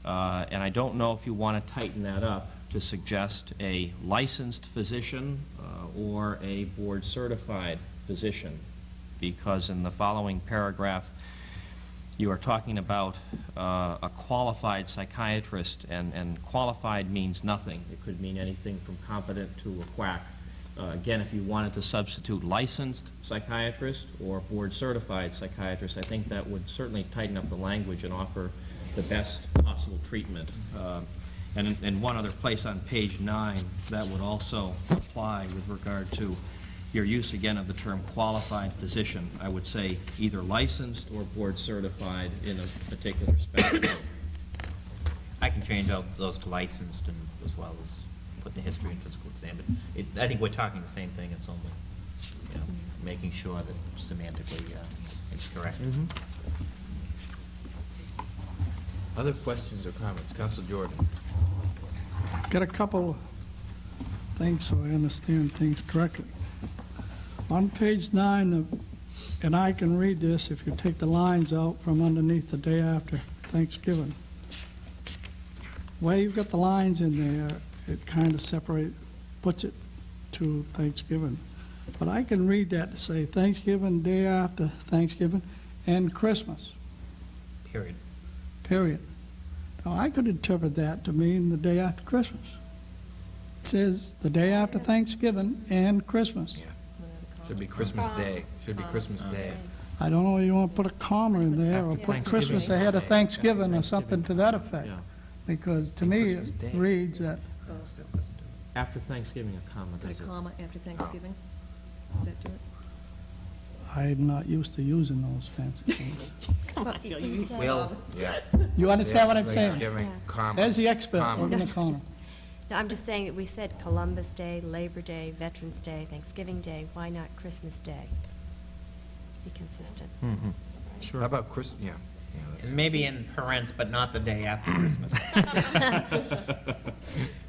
And I don't know if you want to tighten that up to suggest a licensed physician or a board-certified physician, because in the following paragraph you are talking about a qualified psychiatrist, and qualified means nothing. It could mean anything from competent to a quack. Again, if you wanted to substitute licensed psychiatrist or board-certified psychiatrist, I think that would certainly tighten up the language and offer the best possible treatment. And in one other place on page 9, that would also apply with regard to your use again of the term qualified physician. I would say either licensed or board-certified in a particular specialty. I can change out those to licensed, and as well as put the history and physical exam. I think we're talking the same thing. It's only making sure that semantically it's correct. Mm-hmm. Other questions or comments? Councilor Jordan. got a couple things so I understand things correctly. On page 9, and I can read this if you take the lines out from underneath the day after Thanksgiving. Where you've got the lines in there, it kind of puts it to Thanksgiving. But I can read that to say Thanksgiving, day after Thanksgiving, and Christmas, Period. period. Now, I could interpret that to mean the day after Christmas. It says the day after Thanksgiving and Christmas. Yeah. Should be Christmas Day. Should be Christmas Day. I don't know if you want to put a comma in there or After put Christmas Thanksgiving. ahead of After Thanksgiving or Thanksgiving. something to that effect. Yeah. Because to me, Christmas it Day. reads that, After Thanksgiving, a comma Put does a it. comma after Thanksgiving. Does that do it? I'm not used to using those fancy things. Will, Yeah. You understand what I'm saying? Thanksgiving, Yeah. comma. There's the expert, comma. we're going to call him. No, I'm just saying that we said Columbus Day, Labor Day, Veterans Day, Thanksgiving Day. Why not Christmas Day? Be consistent. How about Chris, yeah. Yeah, that's- and maybe in parents, but not the day after Christmas.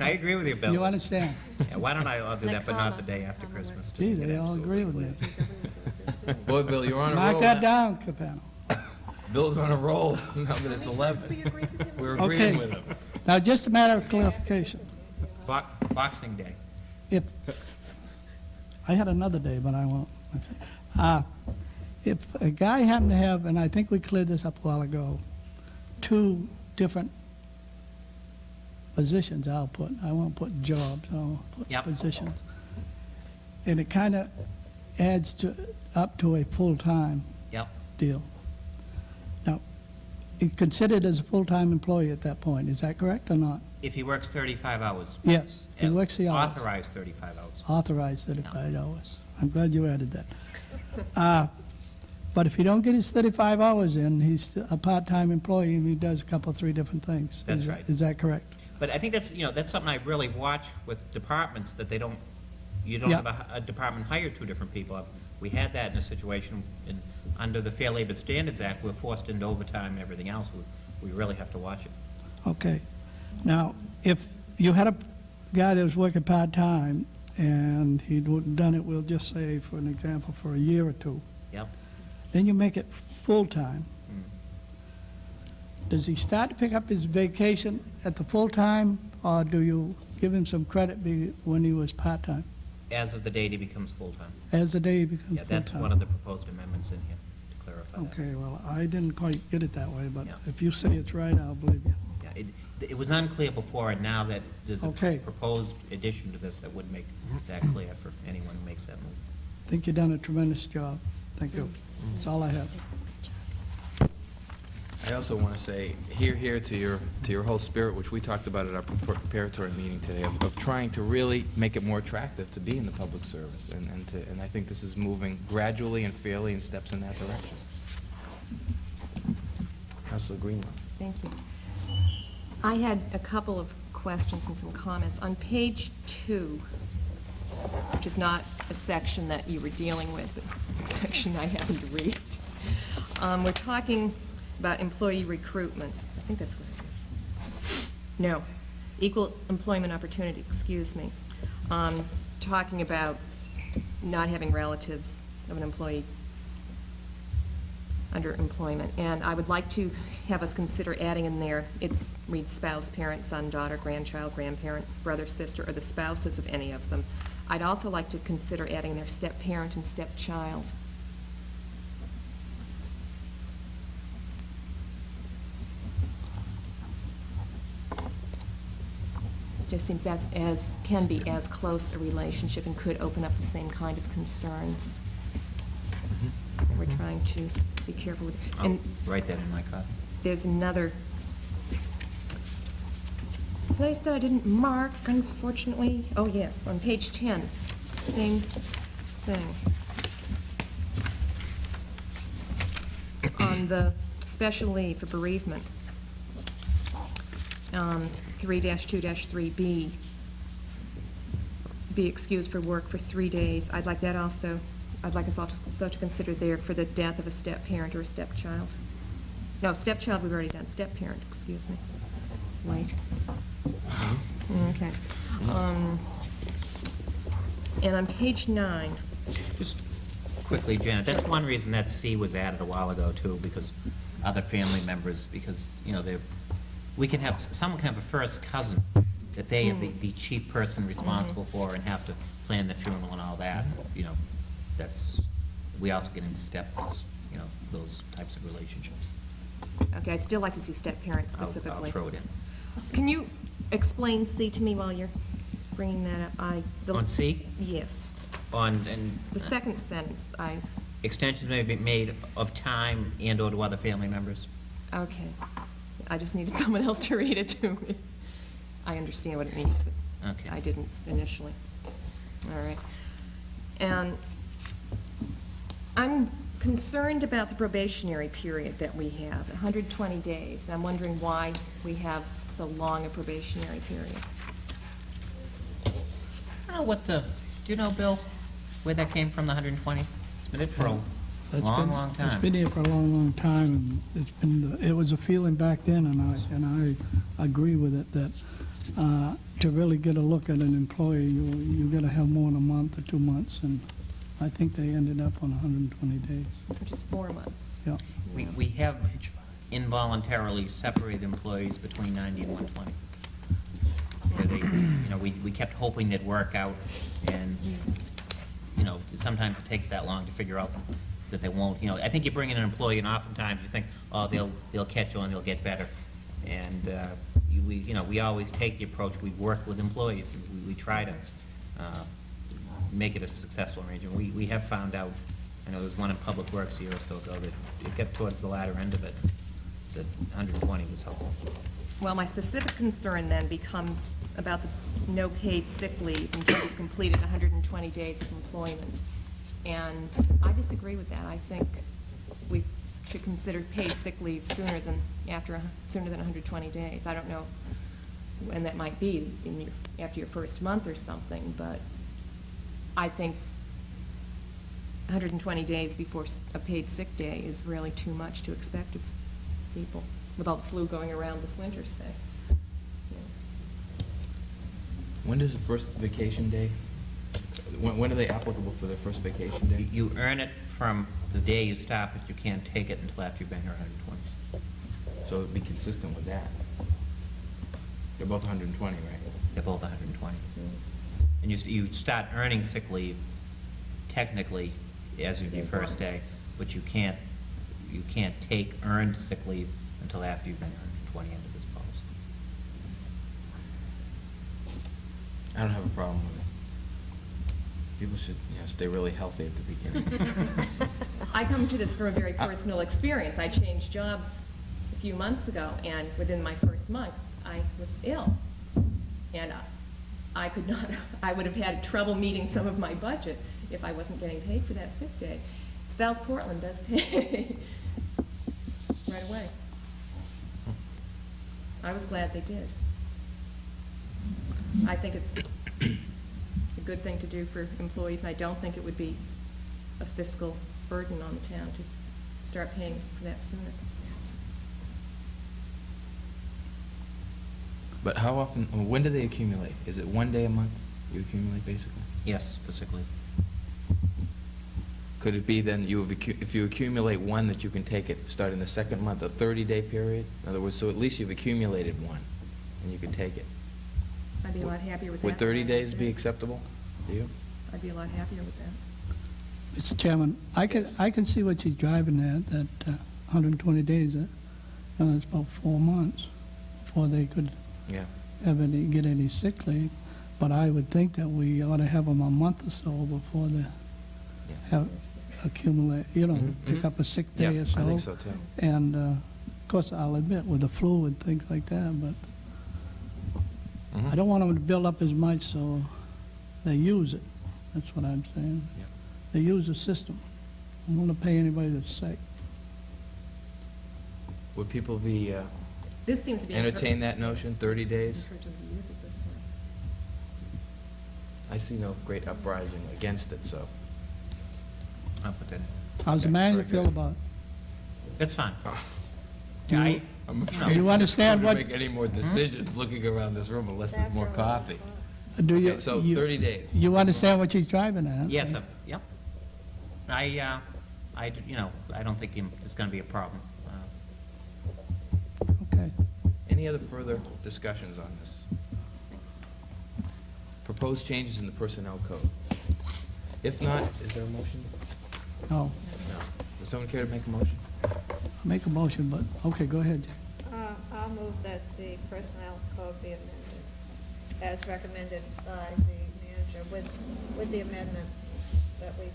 I agree with you, Bill. You understand? Yeah, why don't I do The that, but not the comma. day after Comma Christmas? Gee, they all agree with me. Boy, Bill, you're on a roll. Mark that now. down, Capano. Bill's on a roll now that it's 11. We're Okay. agreeing with him. Now, just a matter of clarification. Boxing Day. If, I had another day, but I won't. If a guy happened to have, and I think we cleared this up a while ago, 2 different positions I won't put jobs, I'll put Yep. positions. And it kind of adds up to a full-time Yep. deal. Now, it's considered as a full-time employee at that point, is that correct or not? If he works 35 hours. Yes, he And works the hours. Authorized 35 hours. Authorized 35 hours. I'm glad you added that. But if you don't get his 35 hours in, he's a part-time employee and he does a couple, 3 different things. That's Is- right. Is that correct? But I think that's, that's something I really watch with departments, that they don't, you don't Yeah. have a department hire 2 different people. We had that in a situation, under the Fair Labor Standards Act, we're forced into overtime and everything else. We really have to watch it. Okay. Now, if you had a guy that was working part-time and he'd done it, we'll just say, for an example, for a year or 2, Yep. then you make it full-time. Does he start to pick up his vacation at the full-time, or do you give him some credit when he was part-time, As of the date he becomes full-time. as the day he becomes Yeah, full-time? that's one of the proposed amendments in here, to clarify that. Okay, well, I didn't quite get it that way, but Yeah. if you say it's right, I'll believe you. Yeah, it was unclear before, and now that there's a Okay. proposed addition to this, that would make that clear for anyone who makes that move. I think you've done a tremendous job. Thank you. That's all I have. I also want to say, here to your whole spirit, which we talked about at our preparatory meeting today, of trying to really make it more attractive to be in the public service, and I think this is moving gradually and fairly in steps in that direction. Councilor Greenlaw. Thank you. I had a couple of questions and some comments. On page 2, which is not a section that you were dealing with, but a section I happened to read, we're talking about employee recruitment. I think that's what it is. No, equal employment opportunity, excuse me. Talking about not having relatives of an employee under employment. And I would like to have us consider adding in there, reads spouse, parent, son, daughter, grandchild, grandparent, brother, sister, or the spouses of any of them. I'd also like to consider adding their step-parent and step-child. Just seems can be as close a relationship and could open up the same kind of concerns. We're trying to be careful with. I'll And write that in my copy. there's another place that I didn't mark, unfortunately. Oh, yes, on page 10, same thing. On the special leave for bereavement, 3-2-3B, be excused for work for 3 days. I'd like us also to consider there for the death of a step-parent or a stepchild. No, stepchild we've already done, step-parent, excuse me. It's late. Okay. And on page 9, Just quickly, Janet, that's one reason that C was added a while ago, too, because other family members, because, you know, someone can have a first cousin that they are the chief person responsible for and have to plan the funeral and all that, you know, we also get into steps, you know, those types of relationships. okay, I'd still like to see step-parent specifically. I'll throw it in. Can you explain C to me while you're bringing that up? On C? Yes. And The second sentence, extensions may be made of time and/or to other family members. okay. I just needed someone else to read it to me. I understand what it means, but Okay. I didn't initially. All right. And I'm concerned about the probationary period that we have, 120 days. I'm wondering why we have so long a probationary period. I don't know do you know, Bill, where that came from, the 120? It's been it for a That's long, been- long time. It's been here for a long, long time, and it was a feeling back then, and I agree with it, that to really get a look at an employee, you got to have more than a month or 2 months, and I think they ended up on 120 days. Which is 4 months. Yeah. We have involuntarily separated employees between 90 and 120. Where they, you know, we kept hoping they'd work out, and, you know, sometimes it takes that long to figure out that they won't. You know, I think you bring in an employee, and oftentimes you think, oh, they'll catch on, they'll get better. And, we always take the approach, we work with employees, and we try to make it a successful arrangement. We have found out, I know there was one in Public Works a year or so ago, that it got towards the latter end of it, that 120 was helpful. Well, my specific concern then becomes about the no paid sick leave until you've completed 120 days of employment. And I disagree with that. I think we should consider paid sick leave sooner than 120 days. I don't know when that might be, after your first month or something, but I think 120 days before a paid sick day is really too much to expect of people, with all the flu going around this winter, say. When does the first vacation day, when are they applicable for their first vacation day? You earn it from the day you stop, but you can't take it until after you've been here 120. So it'd be consistent with that. They're both 120, right? They're both 120. And you start earning sick leave technically as of your first day, but you can't take earned sick leave until after you've been here 120 into this policy. I don't have a problem with it. People should, stay really healthy at the beginning. I come to this from a very personal experience. I changed jobs a few months ago, and within my first month, I was ill. And I could not, I would have had trouble meeting some of my budget if I wasn't getting paid for that sick day. South Portland does pay right away. I was glad they did. I think it's a good thing to do for employees, and I don't think it would be a fiscal burden on the town to start paying for that sooner. But how often, when do they accumulate? Is it 1 day a month you accumulate, basically? Yes, basically. Could it be then if you accumulate one, that you can take it starting the second month, a 30-day period? In other words, so at least you've accumulated one, and you can take it. I'd be a lot happier with that. Would 30 days be acceptable to you? I'd be a lot happier with that. Mr. Chairman, I can see what she's driving at, that 120 days, it's about 4 months before they could Yeah. get any sick leave. But I would think that we ought to have them a month or so before they have accumulate, pick up a sick day Yeah, or so. I think so, too. And, of course, I'll admit, with the flu and things like that, but I don't want them to build up as much so they use it. That's what I'm saying. Yeah. They use the system. I don't want to pay anybody that's sick. Would people be, This seems to be. entertain that notion, 30 days? Encourage them to use it this way. I see no great uprising against it, so. I'll put that in. How's the Okay, manager very feel good. about it? That's fine. Oh. Yeah, I'm afraid You we're understand not what- gonna make any more decisions looking around this room unless there's more After 11 coffee. o'clock. Do you? Okay, so you- 30 days. You understand what she's driving at? Yes, yep. You know, I don't think it's going to be a problem. Okay. Any other further discussions on this? Proposed changes in the personnel code. If not, is there a motion? No, No. Does someone care to make a motion? make a motion, but, okay, go ahead. I'll move that the personnel code be amended as recommended by the manager with the amendments that we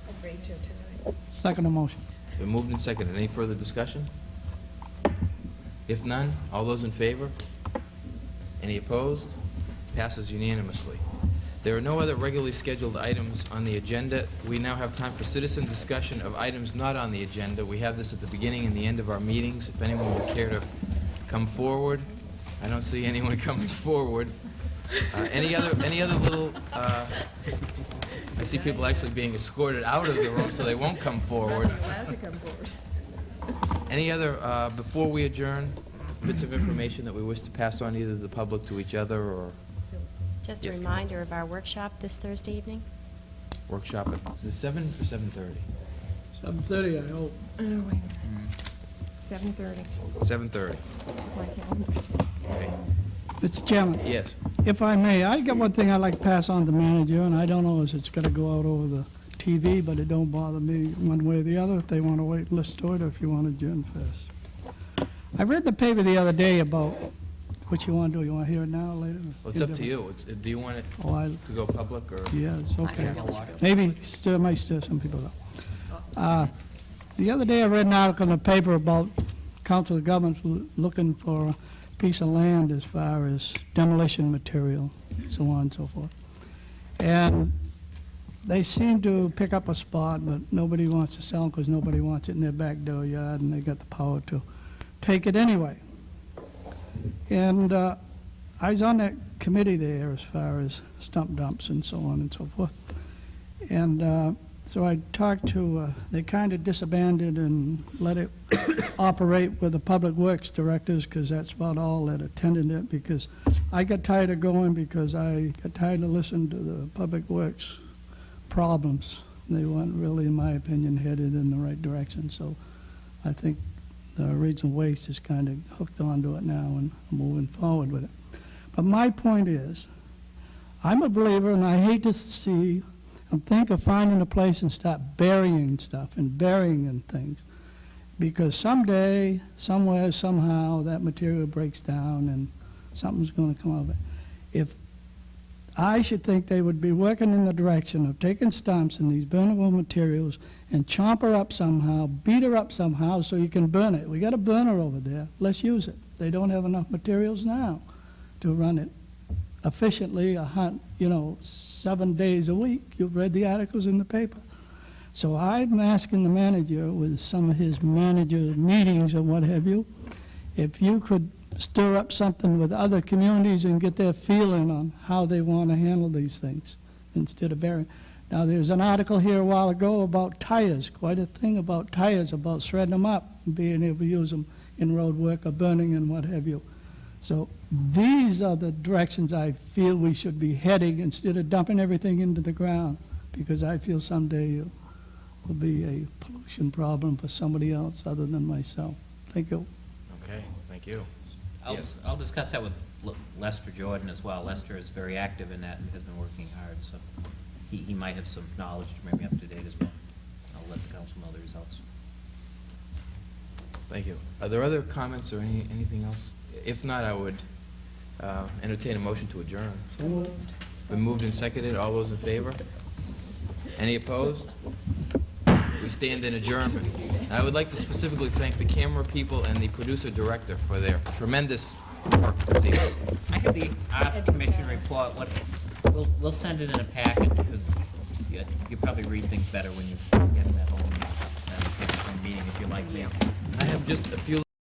agreed to tonight. Second motion. Been moved and seconded. Any further discussion? If none, all those in favor? Any opposed? Passes unanimously. There are no other regularly scheduled items on the agenda. We now have time for citizen discussion of items not on the agenda. We have this at the beginning and the end of our meetings. If anyone would care to come forward. I don't see anyone coming forward. Any other little, I see people actually being escorted out of the room so they won't come forward. Allowed to come forward. Any other, before we adjourn, bits of information that we wish to pass on either to the public, to each other, or Just a Yes, reminder of our workshop this Thursday evening. workshop at, is it 7 or 7:30? 7:30, I hope. Oh, wait a minute. 7:30. 7:30. My calendar. Okay. Mr. Chairman, Yes. if I may, I got one thing I'd like to pass on to the manager, and I don't know if it's gonna go out over the TV, but it don't bother me one way or the other, if they wanna wait and listen to it, or if you wanna adjourn first. I read the paper the other day about what you wanna do. You wanna hear it now or later? Well, it's up to you. Do you want it Oh, to go public, or? yeah, it's okay. Maybe might stir some people up. The other day I read an article in the paper about Council of Governments looking for a piece of land as far as demolition material, so on and so forth. And they seem to pick up a spot, but nobody wants to sell because nobody wants it in their back door yard, and they got the power to take it anyway. And I was on that committee there as far as stump dumps and so on and so forth. And so I talked to, they kind of disbanded and let it operate with the Public Works directors, because that's about all that attended it, because I got tired of going, because I got tired of listening to the Public Works problems. They weren't really, in my opinion, headed in the right direction, so I think the Regional Waste is kind of hooked onto it now and moving forward with it. But my point is, I'm a believer, and I hate to see, I'm thinking of finding a place and start burying stuff and burying in things, because someday, somewhere, somehow, that material breaks down and something's going to come of it. If I should think they would be working in the direction of taking stumps and these burnable materials and chomp her up somehow, beat her up somehow so you can burn it. We got a burner over there. Let's use it. They don't have enough materials now to run it efficiently, 7 days a week. You've read the articles in the paper. So I'm asking the manager, with some of his manager meetings and what have you, if you could stir up something with other communities and get their feeling on how they want to handle these things instead of burying. Now, there's an article here a while ago about tires, quite a thing about tires, about shredding them up and being able to use them in road work or burning and what have you. So these are the directions I feel we should be heading instead of dumping everything into the ground, because I feel someday it will be a pollution problem for somebody else other than myself. Thank you. Okay, thank you. Yes. I'll discuss that with Lester Jordan as well. Lester is very active in that and has been working hard, so he might have some knowledge to bring me up to date as well. I'll let the council know the results. Thank you. Are there other comments or anything else? If not, I would entertain a motion to adjourn. Been moved and seconded. All those in favor? Any opposed? We stand in adjournment. I would like to specifically thank the camera people and the producer director for their tremendous work this evening. I have the Arts Commission report. We'll send it in a packet, because you probably read things better when you get them at home meeting, if you like me. I have just a few